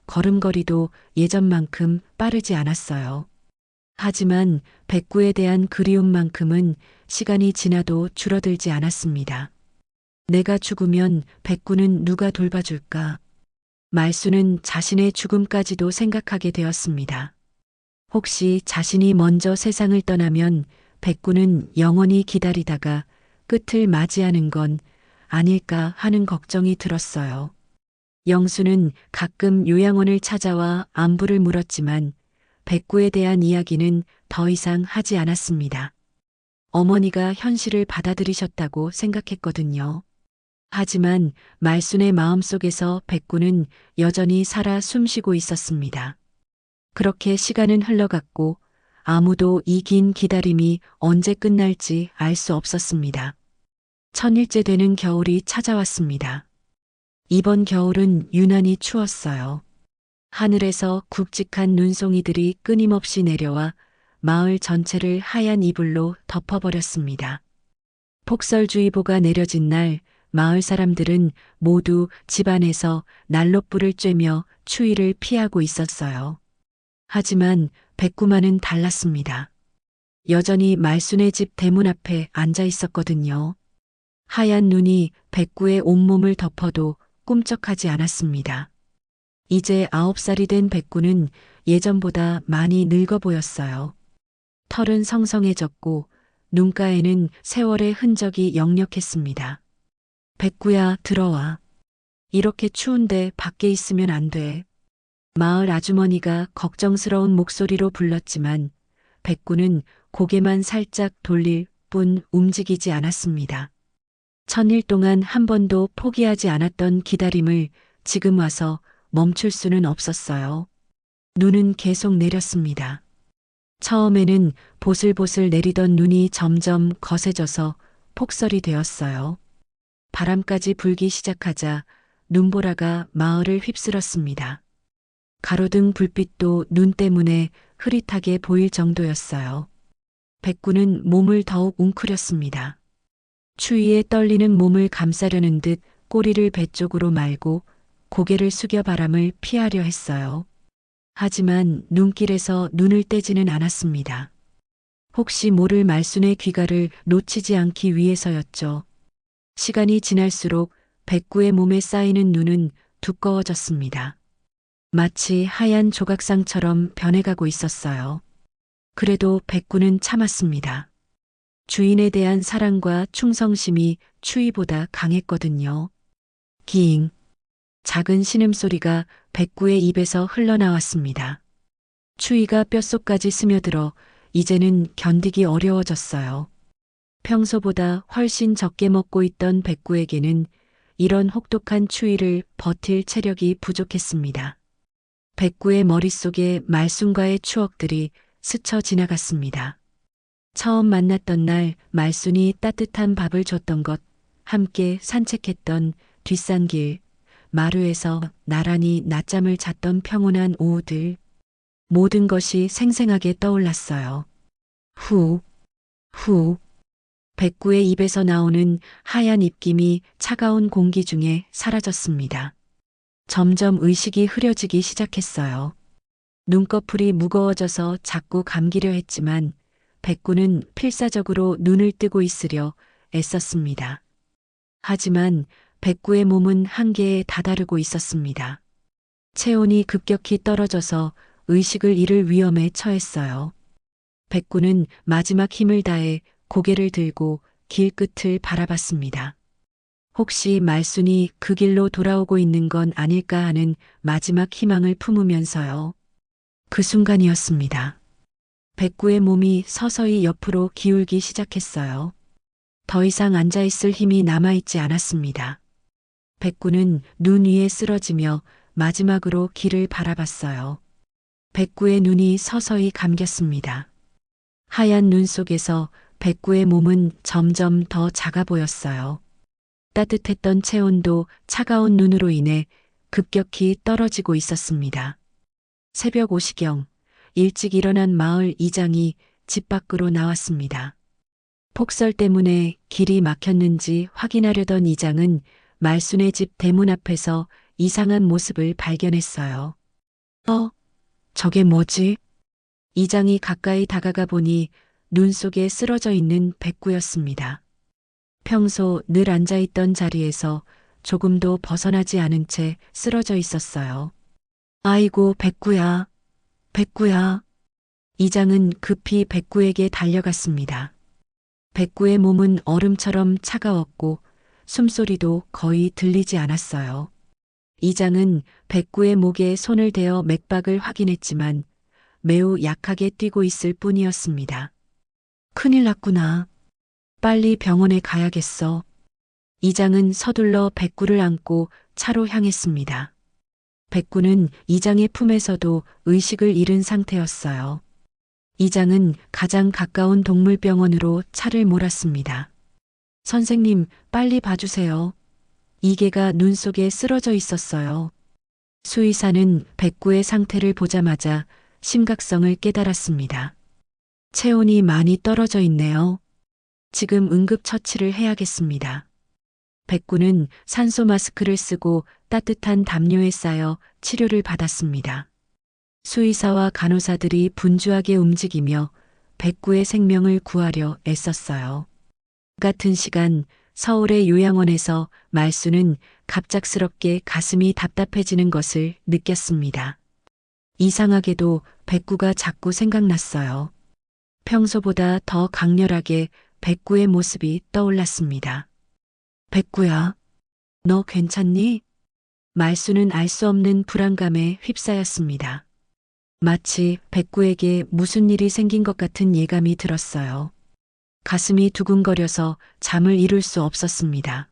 걸음걸이도 예전만큼 빠르지 않았어요. 하지만 백구에 대한 그리움만큼은 시간이 지나도 줄어들지 않았습니다. 내가 죽으면 백구는 누가 돌봐줄까? 말수는 자신의 죽음까지도 생각하게 되었습니다. 혹시 자신이 먼저 세상을 떠나면 백구는 영원히 기다리다가 끝을 맞이하는 건 아닐까 하는 걱정이 들었어요. 영수는 가끔 요양원을 찾아와 안부를 물었지만 백구에 대한 이야기는 더 이상 하지 않았습니다. 어머니가 현실을 받아들이셨다고 생각했거든요. 하지만 말순의 마음속에서 백구는 여전히 살아 숨쉬고 있었습니다. 그렇게 시간은 흘러갔고 아무도 이 긴 기다림이 언제 끝날지 알 수 없었습니다. 천일째 되는 겨울이 찾아왔습니다. 이번 겨울은 유난히 추웠어요. 하늘에서 굵직한 눈송이들이 끊임없이 내려와 마을 전체를 하얀 이불로 덮어버렸습니다. 폭설주의보가 내려진 날 마을 사람들은 모두 집안에서 난로불을 쬐며 추위를 피하고 있었어요. 하지만 백구만은 달랐습니다. 여전히 말순의 집 대문 앞에 앉아 있었거든요. 하얀 눈이 백구의 온몸을 덮어도 꿈쩍하지 않았습니다. 이제 9살이 된 백구는 예전보다 많이 늙어 보였어요. 털은 성성해졌고 눈가에는 세월의 흔적이 역력했습니다. 백구야, 들어와. 이렇게 추운데 밖에 있으면 안 돼. 마을 아주머니가 걱정스러운 목소리로 불렀지만 백구는 고개만 살짝 돌릴 뿐 움직이지 않았습니다. 천일 동안 한 번도 포기하지 않았던 기다림을 지금 와서 멈출 수는 없었어요. 눈은 계속 내렸습니다. 처음에는 보슬보슬 내리던 눈이 점점 거세져서 폭설이 되었어요. 바람까지 불기 시작하자 눈보라가 마을을 휩쓸었습니다. 가로등 불빛도 눈 때문에 흐릿하게 보일 정도였어요. 백구는 몸을 더욱 웅크렸습니다. 추위에 떨리는 몸을 감싸려는 듯 꼬리를 배 쪽으로 말고 고개를 숙여 바람을 피하려 했어요. 하지만 눈길에서 눈을 떼지는 않았습니다. 혹시 모를 말순의 귀가를 놓치지 않기 위해서였죠. 시간이 지날수록 백구의 몸에 쌓이는 눈은 두꺼워졌습니다. 마치 하얀 조각상처럼 변해가고 있었어요. 그래도 백구는 참았습니다. 주인에 대한 사랑과 충성심이 추위보다 강했거든요. 기잉. 작은 신음소리가 백구의 입에서 흘러나왔습니다. 추위가 뼛속까지 스며들어 이제는 견디기 어려워졌어요. 평소보다 훨씬 적게 먹고 있던 백구에게는 이런 혹독한 추위를 버틸 체력이 부족했습니다. 백구의 머릿속에 말순과의 추억들이 스쳐 지나갔습니다. 처음 만났던 날 말순이 따뜻한 밥을 줬던 것, 함께 산책했던 뒷산길, 마루에서 나란히 낮잠을 잤던 평온한 오후들, 모든 것이 생생하게 떠올랐어요. 후, 후. 백구의 입에서 나오는 하얀 입김이 차가운 공기 중에 사라졌습니다. 점점 의식이 흐려지기 시작했어요. 눈꺼풀이 무거워져서 자꾸 감기려 했지만 백구는 필사적으로 눈을 뜨고 있으려 애썼습니다. 하지만 백구의 몸은 한계에 다다르고 있었습니다. 체온이 급격히 떨어져서 의식을 잃을 위험에 처했어요. 백구는 마지막 힘을 다해 고개를 들고 길 끝을 바라봤습니다. 혹시 말순이 그 길로 돌아오고 있는 건 아닐까 하는 마지막 희망을 품으면서요. 그 순간이었습니다. 백구의 몸이 서서히 옆으로 기울기 시작했어요. 더 이상 앉아있을 힘이 남아있지 않았습니다. 백구는 눈 위에 쓰러지며 마지막으로 길을 바라봤어요. 백구의 눈이 서서히 감겼습니다. 하얀 눈 속에서 백구의 몸은 점점 더 작아 보였어요. 따뜻했던 체온도 차가운 눈으로 인해 급격히 떨어지고 있었습니다. 새벽 5시경 일찍 일어난 마을 이장이 집 밖으로 나왔습니다. 폭설 때문에 길이 막혔는지 확인하려던 이장은 말순의 집 대문 앞에서 이상한 모습을 발견했어요. 저게 뭐지? 이장이 가까이 다가가 보니 눈 속에 쓰러져 있는 백구였습니다. 평소 늘 앉아있던 자리에서 조금도 벗어나지 않은 채 쓰러져 있었어요. 아이고, 백구야, 백구야. 이장은 급히 백구에게 달려갔습니다. 백구의 몸은 얼음처럼 차가웠고 숨소리도 거의 들리지 않았어요. 이장은 백구의 목에 손을 대어 맥박을 확인했지만 매우 약하게 뛰고 있을 뿐이었습니다. 큰일 났구나. 빨리 병원에 가야겠어. 이장은 서둘러 백구를 안고 차로 향했습니다. 백구는 이장의 품에서도 의식을 잃은 상태였어요. 이장은 가장 가까운 동물병원으로 차를 몰았습니다. 선생님, 빨리 봐주세요. 이계가 눈 속에 쓰러져 있었어요. 수의사는 백구의 상태를 보자마자 심각성을 깨달았습니다. 체온이 많이 떨어져 있네요. 지금 응급처치를 해야겠습니다. 백구는 산소 마스크를 쓰고 따뜻한 담요에 쌓여 치료를 받았습니다. 수의사와 간호사들이 분주하게 움직이며 백구의 생명을 구하려 애썼어요. 같은 시간 서울의 요양원에서 말순은 갑작스럽게 가슴이 답답해지는 것을 느꼈습니다. 이상하게도 백구가 자꾸 생각났어요. 평소보다 더 강렬하게 백구의 모습이 떠올랐습니다. 백구야, 너 괜찮니? 말순은 알 수 없는 불안감에 휩싸였습니다. 마치 백구에게 무슨 일이 생긴 것 같은 예감이 들었어요. 가슴이 두근거려서 잠을 이룰 수 없었습니다.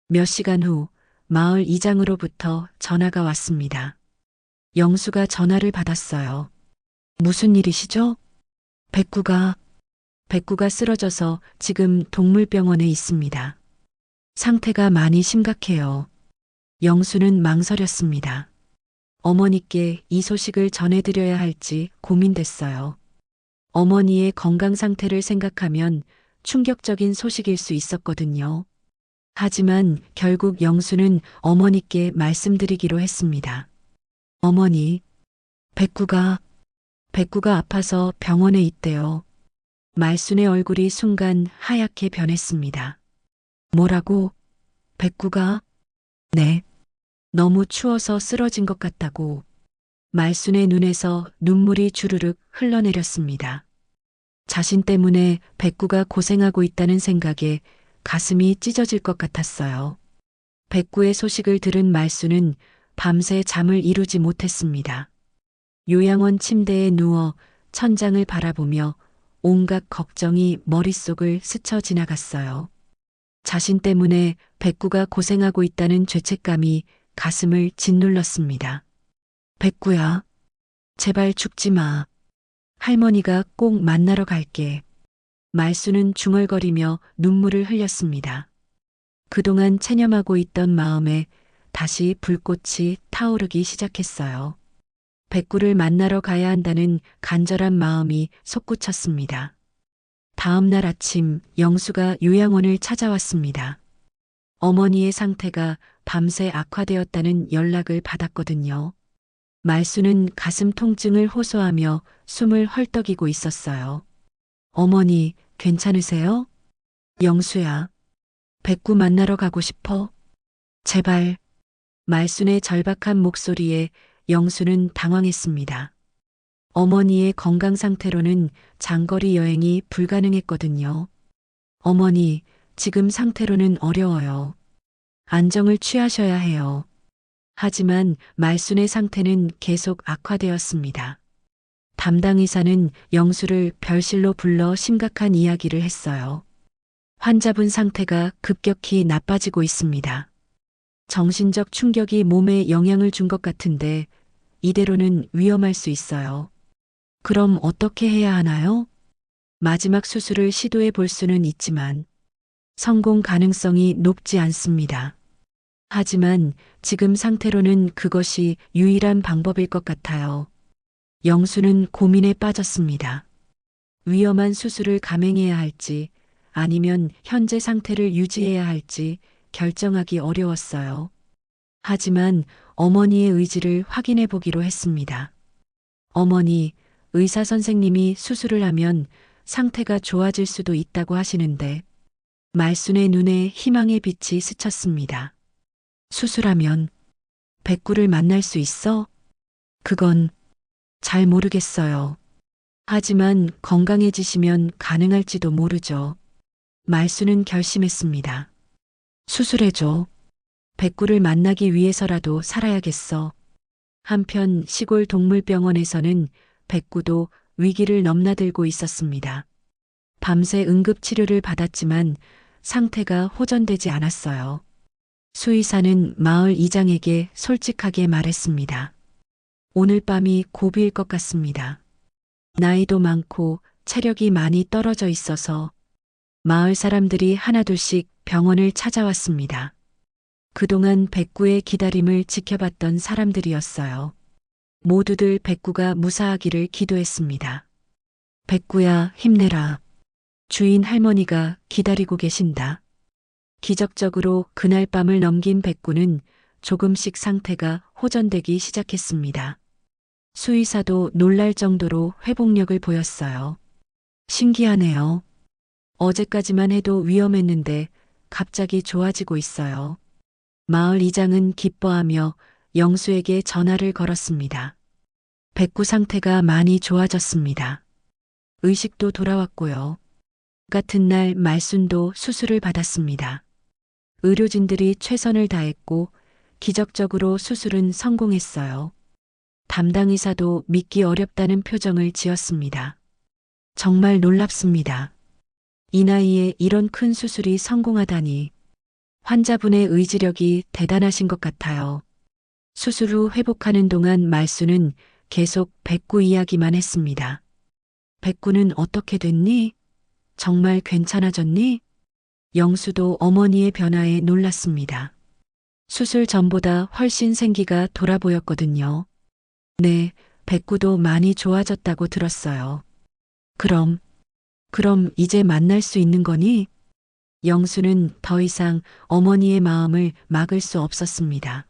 몇 시간 후 마을 이장으로부터 전화가 왔습니다. 영수가 전화를 받았어요. 무슨 일이시죠? 백구가 쓰러져서 지금 동물병원에 있습니다. 상태가 많이 심각해요. 영수는 망설였습니다. 어머니께 이 소식을 전해드려야 할지 고민됐어요. 어머니의 건강 상태를 생각하면 충격적인 소식일 수 있었거든요. 하지만 결국 영수는 어머니께 말씀드리기로 했습니다. 어머니, 백구가 아파서 병원에 있대요. 말순의 얼굴이 순간 하얗게 변했습니다. 뭐라고? 백구가? 네. 너무 추워서 쓰러진 것 같다고. 말순의 눈에서 눈물이 주르륵 흘러내렸습니다. 자신 때문에 백구가 고생하고 있다는 생각에 가슴이 찢어질 것 같았어요. 백구의 소식을 들은 말순은 밤새 잠을 이루지 못했습니다. 요양원 침대에 누워 천장을 바라보며 온갖 걱정이 머릿속을 스쳐 지나갔어요. 자신 때문에 백구가 고생하고 있다는 죄책감이 가슴을 짓눌렀습니다. 백구야, 제발 죽지 마. 할머니가 꼭 만나러 갈게. 말순은 중얼거리며 눈물을 흘렸습니다. 그동안 체념하고 있던 마음에 다시 불꽃이 타오르기 시작했어요. 백구를 만나러 가야 한다는 간절한 마음이 솟구쳤습니다. 다음 날 아침 영수가 요양원을 찾아왔습니다. 어머니의 상태가 밤새 악화되었다는 연락을 받았거든요. 말순은 가슴 통증을 호소하며 숨을 헐떡이고 있었어요. 어머니, 괜찮으세요? 영수야, 백구 만나러 가고 싶어? 제발. 말순의 절박한 목소리에 영수는 당황했습니다. 어머니의 건강 상태로는 장거리 여행이 불가능했거든요. 어머니, 지금 상태로는 어려워요. 안정을 취하셔야 해요. 하지만 말순의 상태는 계속 악화되었습니다. 담당 의사는 영수를 별실로 불러 심각한 이야기를 했어요. 환자분 상태가 급격히 나빠지고 있습니다. 정신적 충격이 몸에 영향을 준 것 같은데 이대로는 위험할 수 있어요. 그럼 어떻게 해야 하나요? 마지막 수술을 시도해 볼 수는 있지만 성공 가능성이 높지 않습니다. 하지만 지금 상태로는 그것이 유일한 방법일 것 같아요. 영수는 고민에 빠졌습니다. 위험한 수술을 감행해야 할지 아니면 현재 상태를 유지해야 할지 결정하기 어려웠어요. 하지만 어머니의 의지를 확인해 보기로 했습니다. 어머니, 의사 선생님이 수술을 하면 상태가 좋아질 수도 있다고 하시는데 말순의 눈에 희망의 빛이 스쳤습니다. 수술하면 백구를 만날 수 있어? 그건 잘 모르겠어요. 하지만 건강해지시면 가능할지도 모르죠. 말순은 결심했습니다. 수술해줘. 백구를 만나기 위해서라도 살아야겠어. 한편 시골 동물병원에서는 백구도 위기를 넘나들고 있었습니다. 밤새 응급치료를 받았지만 상태가 호전되지 않았어요. 수의사는 마을 이장에게 솔직하게 말했습니다. 오늘 밤이 고비일 것 같습니다. 나이도 많고 체력이 많이 떨어져 있어서 마을 사람들이 하나둘씩 병원을 찾아왔습니다. 그동안 백구의 기다림을 지켜봤던 사람들이었어요. 모두들 백구가 무사하기를 기도했습니다. 백구야, 힘내라. 주인 할머니가 기다리고 계신다. 기적적으로 그날 밤을 넘긴 백구는 조금씩 상태가 호전되기 시작했습니다. 수의사도 놀랄 정도로 회복력을 보였어요. 신기하네요. 어제까지만 해도 위험했는데 갑자기 좋아지고 있어요. 마을 이장은 기뻐하며 영수에게 전화를 걸었습니다. 백구 상태가 많이 좋아졌습니다. 의식도 돌아왔고요. 같은 날 말순도 수술을 받았습니다. 의료진들이 최선을 다했고 기적적으로 수술은 성공했어요. 담당 의사도 믿기 어렵다는 표정을 지었습니다. 정말 놀랍습니다. 이 나이에 이런 큰 수술이 성공하다니. 환자분의 의지력이 대단하신 것 같아요. 수술 후 회복하는 동안 말순은 계속 백구 이야기만 했습니다. 백구는 어떻게 됐니? 정말 괜찮아졌니? 영수도 어머니의 변화에 놀랐습니다. 수술 전보다 훨씬 생기가 돌아 보였거든요. 네, 백구도 많이 좋아졌다고 들었어요. 그럼 이제 만날 수 있는 거니? 영수는 더 이상 어머니의 마음을 막을 수 없었습니다.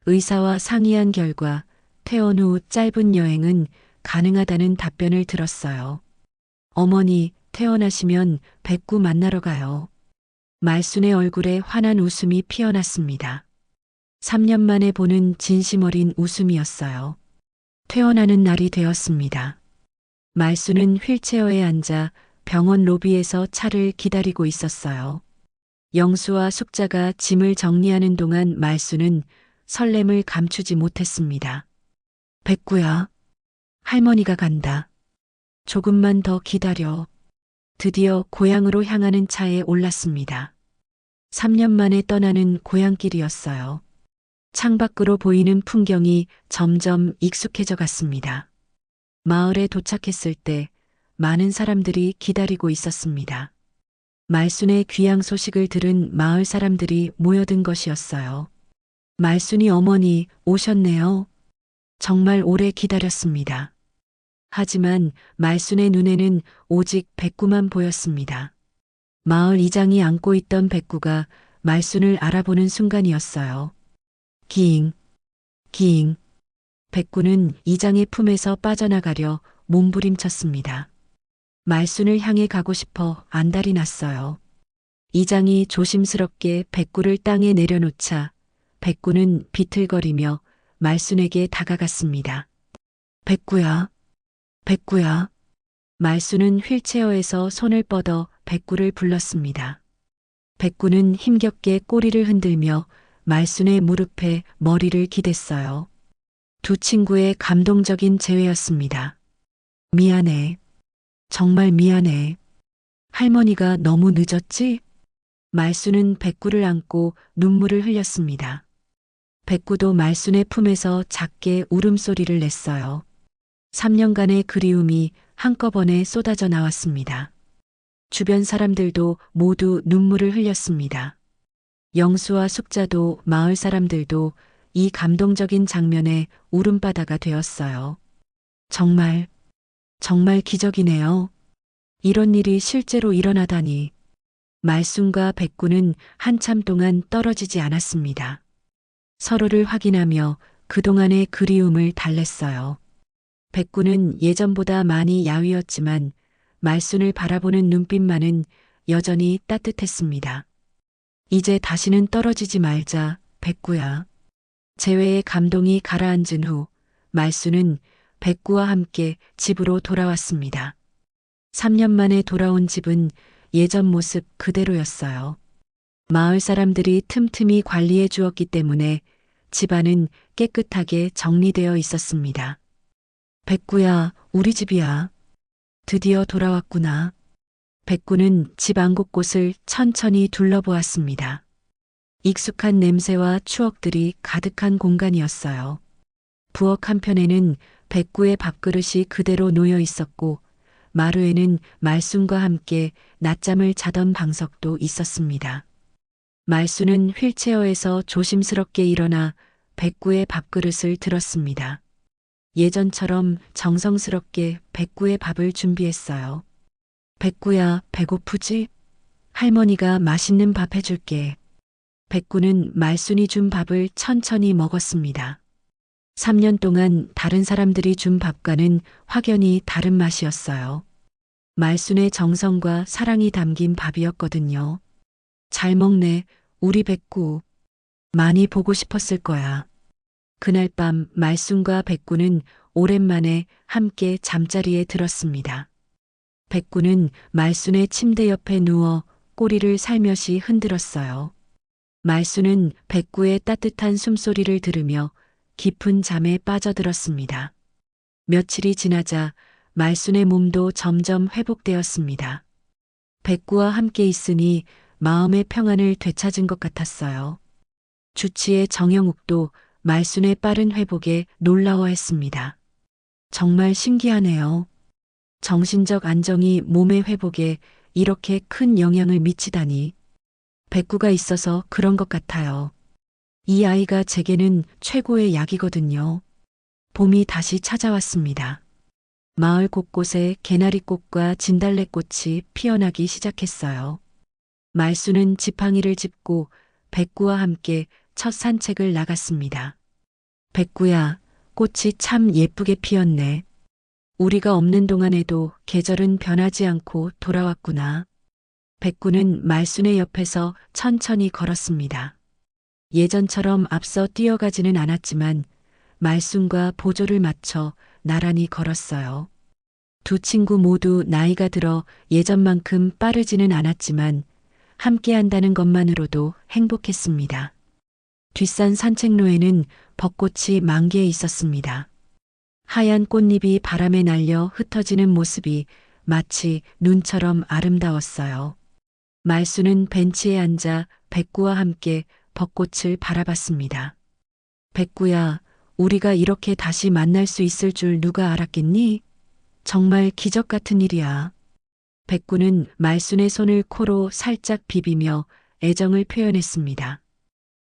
의사와 상의한 결과 퇴원 후 짧은 여행은 가능하다는 답변을 들었어요. 어머니, 퇴원하시면 백구 만나러 가요. 말순의 얼굴에 환한 웃음이 피어났습니다. 3년 만에 보는 진심 어린 웃음이었어요. 퇴원하는 날이 되었습니다. 말순은 휠체어에 앉아 병원 로비에서 차를 기다리고 있었어요. 영수와 숙자가 짐을 정리하는 동안 말순은 설렘을 감추지 못했습니다. 백구야, 할머니가 간다. 조금만 더 기다려. 드디어 고향으로 향하는 차에 올랐습니다. 3년 만에 떠나는 고향길이었어요. 창밖으로 보이는 풍경이 점점 익숙해져 갔습니다. 마을에 도착했을 때 많은 사람들이 기다리고 있었습니다. 말순의 귀향 소식을 들은 마을 사람들이 모여든 것이었어요. 말순이 어머니 오셨네요. 정말 오래 기다렸습니다. 하지만 말순의 눈에는 오직 백구만 보였습니다. 마을 이장이 안고 있던 백구가 말순을 알아보는 순간이었어요. 기잉, 기잉. 백구는 이장의 품에서 빠져나가려 몸부림쳤습니다. 말순을 향해 가고 싶어 안달이 났어요. 이장이 조심스럽게 백구를 땅에 내려놓자 백구는 비틀거리며 말순에게 다가갔습니다. 백구야, 백구야. 말순은 휠체어에서 손을 뻗어 백구를 불렀습니다. 백구는 힘겹게 꼬리를 흔들며 말순의 무릎에 머리를 기댔어요. 두 친구의 감동적인 재회였습니다. 미안해. 정말 미안해. 할머니가 너무 늦었지? 말순은 백구를 안고 눈물을 흘렸습니다. 백구도 말순의 품에서 작게 울음소리를 냈어요. 3년간의 그리움이 한꺼번에 쏟아져 나왔습니다. 주변 사람들도 모두 눈물을 흘렸습니다. 영수와 숙자도 마을 사람들도 이 감동적인 장면에 울음바다가 되었어요. 정말 기적이네요. 이런 일이 실제로 일어나다니. 말순과 백구는 한참 동안 떨어지지 않았습니다. 서로를 확인하며 그동안의 그리움을 달랬어요. 백구는 예전보다 많이 야위었지만 말순을 바라보는 눈빛만은 여전히 따뜻했습니다. 이제 다시는 떨어지지 말자, 백구야. 재회의 감동이 가라앉은 후 말순은 백구와 함께 집으로 돌아왔습니다. 3년 만에 돌아온 집은 예전 모습 그대로였어요. 마을 사람들이 틈틈이 관리해 주었기 때문에 집안은 깨끗하게 정리되어 있었습니다. 백구야, 우리 집이야. 드디어 돌아왔구나. 백구는 집 안 곳곳을 천천히 둘러보았습니다. 익숙한 냄새와 추억들이 가득한 공간이었어요. 부엌 한편에는 백구의 밥그릇이 그대로 놓여 있었고 마루에는 말순과 함께 낮잠을 자던 방석도 있었습니다. 말순은 휠체어에서 조심스럽게 일어나 백구의 밥그릇을 들었습니다. 예전처럼 정성스럽게 백구의 밥을 준비했어요. 백구야, 배고프지? 할머니가 맛있는 밥 해줄게. 백구는 말순이 준 밥을 천천히 먹었습니다. 3년 동안 다른 사람들이 준 밥과는 확연히 다른 맛이었어요. 말순의 정성과 사랑이 담긴 밥이었거든요. 잘 먹네, 우리 백구. 많이 보고 싶었을 거야. 그날 밤 말순과 백구는 오랜만에 함께 잠자리에 들었습니다. 백구는 말순의 침대 옆에 누워 꼬리를 살며시 흔들었어요. 말순은 백구의 따뜻한 숨소리를 들으며 깊은 잠에 빠져들었습니다. 며칠이 지나자 말순의 몸도 점점 회복되었습니다. 백구와 함께 있으니 마음의 평안을 되찾은 것 같았어요. 주치의 정영욱도 말순의 빠른 회복에 놀라워했습니다. 정말 신기하네요. 정신적 안정이 몸의 회복에 이렇게 큰 영향을 미치다니. 백구가 있어서 그런 것 같아요. 이 아이가 제게는 최고의 약이거든요. 봄이 다시 찾아왔습니다. 마을 곳곳에 개나리꽃과 진달래꽃이 피어나기 시작했어요. 말순은 지팡이를 짚고 백구와 함께 첫 산책을 나갔습니다. 백구야, 꽃이 참 예쁘게 피었네. 우리가 없는 동안에도 계절은 변하지 않고 돌아왔구나. 백구는 말순의 옆에서 천천히 걸었습니다. 예전처럼 앞서 뛰어가지는 않았지만 말순과 보조를 맞춰 나란히 걸었어요. 두 친구 모두 나이가 들어 예전만큼 빠르지는 않았지만 함께 한다는 것만으로도 행복했습니다. 뒷산 산책로에는 벚꽃이 만개해 있었습니다. 하얀 꽃잎이 바람에 날려 흩어지는 모습이 마치 눈처럼 아름다웠어요. 말순은 벤치에 앉아 백구와 함께 벚꽃을 바라봤습니다. 백구야, 우리가 이렇게 다시 만날 수 있을 줄 누가 알았겠니? 정말 기적 같은 일이야. 백구는 말순의 손을 코로 살짝 비비며 애정을 표현했습니다.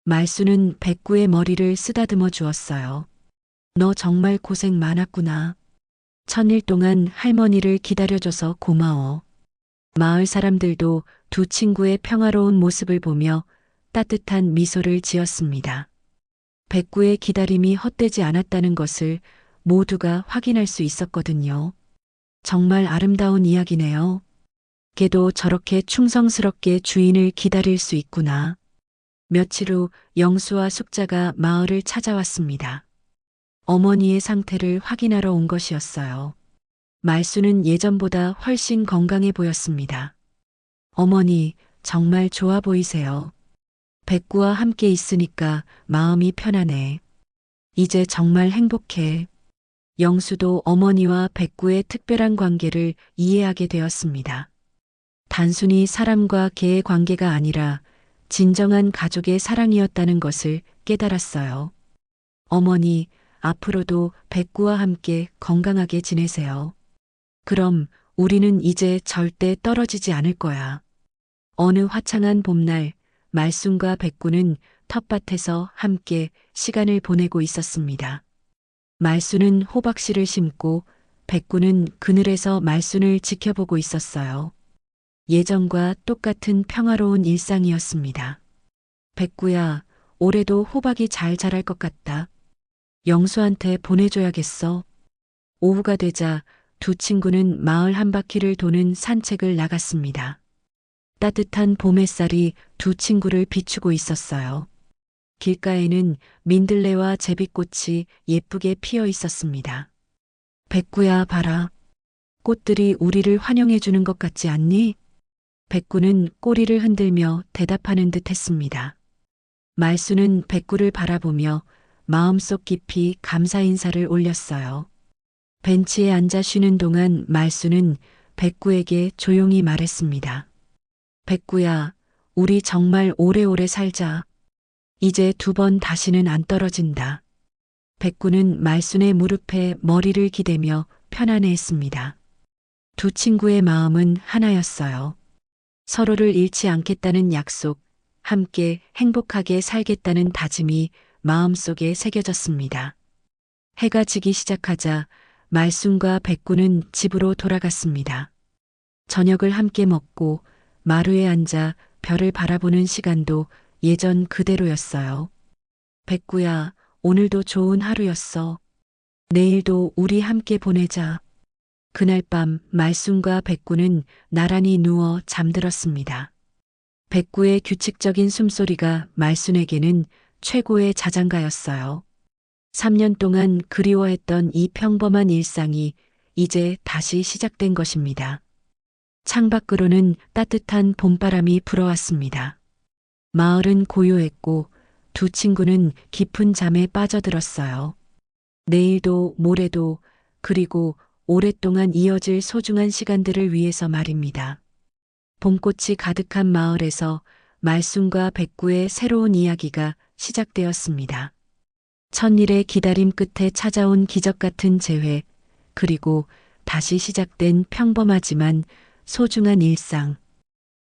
말순은 백구의 머리를 쓰다듬어 주었어요. 너 정말 고생 많았구나. 1000일 동안 할머니를 기다려줘서 고마워. 마을 사람들도 두 친구의 평화로운 모습을 보며 따뜻한 미소를 지었습니다. 백구의 기다림이 헛되지 않았다는 것을 모두가 확인할 수 있었거든요. 정말 아름다운 이야기네요. 개도 저렇게 충성스럽게 주인을 기다릴 수 있구나. 며칠 후 영수와 숙자가 마을을 찾아왔습니다. 어머니의 상태를 확인하러 온 것이었어요. 말순은 예전보다 훨씬 건강해 보였습니다. 어머니, 정말 좋아 보이세요. 백구와 함께 있으니까 마음이 편하네. 이제 정말 행복해. 영수도 어머니와 백구의 특별한 관계를 이해하게 되었습니다. 단순히 사람과 개의 관계가 아니라 진정한 가족의 사랑이었다는 것을 깨달았어요. 어머니, 앞으로도 백구와 함께 건강하게 지내세요. 그럼 우리는 이제 절대 떨어지지 않을 거야. 어느 화창한 봄날, 말순과 백구는 텃밭에서 함께 시간을 보내고 있었습니다. 말순은 호박씨를 심고 백구는 그늘에서 말순을 지켜보고 있었어요. 예전과 똑같은 평화로운 일상이었습니다. 백구야, 올해도 호박이 잘 자랄 것 같다. 영수한테 보내줘야겠어. 오후가 되자 두 친구는 마을 한 바퀴를 도는 산책을 나갔습니다. 따뜻한 봄 햇살이 두 친구를 비추고 있었어요. 길가에는 민들레와 제비꽃이 예쁘게 피어 있었습니다. 백구야, 봐라. 꽃들이 우리를 환영해 주는 것 같지 않니? 백구는 꼬리를 흔들며 대답하는 듯 했습니다. 말수는 백구를 바라보며 마음속 깊이 감사 인사를 올렸어요. 벤치에 앉아 쉬는 동안 말수는 백구에게 조용히 말했습니다. 백구야, 우리 정말 오래오래 살자. 이제 두 번 다시는 안 떨어진다. 백구는 말순의 무릎에 머리를 기대며 편안해했습니다. 두 친구의 마음은 하나였어요. 서로를 잃지 않겠다는 약속, 함께 행복하게 살겠다는 다짐이 마음속에 새겨졌습니다. 해가 지기 시작하자 말순과 백구는 집으로 돌아갔습니다. 저녁을 함께 먹고 마루에 앉아 별을 바라보는 시간도 예전 그대로였어요. 백구야, 오늘도 좋은 하루였어. 내일도 우리 함께 보내자. 그날 밤 말순과 백구는 나란히 누워 잠들었습니다. 백구의 규칙적인 숨소리가 말순에게는 최고의 자장가였어요. 3년 동안 그리워했던 이 평범한 일상이 이제 다시 시작된 것입니다. 창밖으로는 따뜻한 봄바람이 불어왔습니다. 마을은 고요했고 두 친구는 깊은 잠에 빠져들었어요. 내일도 모레도 그리고 오랫동안 이어질 소중한 시간들을 위해서 말입니다. 봄꽃이 가득한 마을에서 말순과 백구의 새로운 이야기가 시작되었습니다. 천일의 기다림 끝에 찾아온 기적 같은 재회, 그리고 다시 시작된 평범하지만 소중한 일상.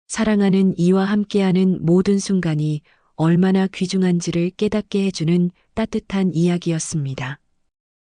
사랑하는 이와 함께하는 모든 순간이 얼마나 귀중한지를 깨닫게 해주는 따뜻한 이야기였습니다.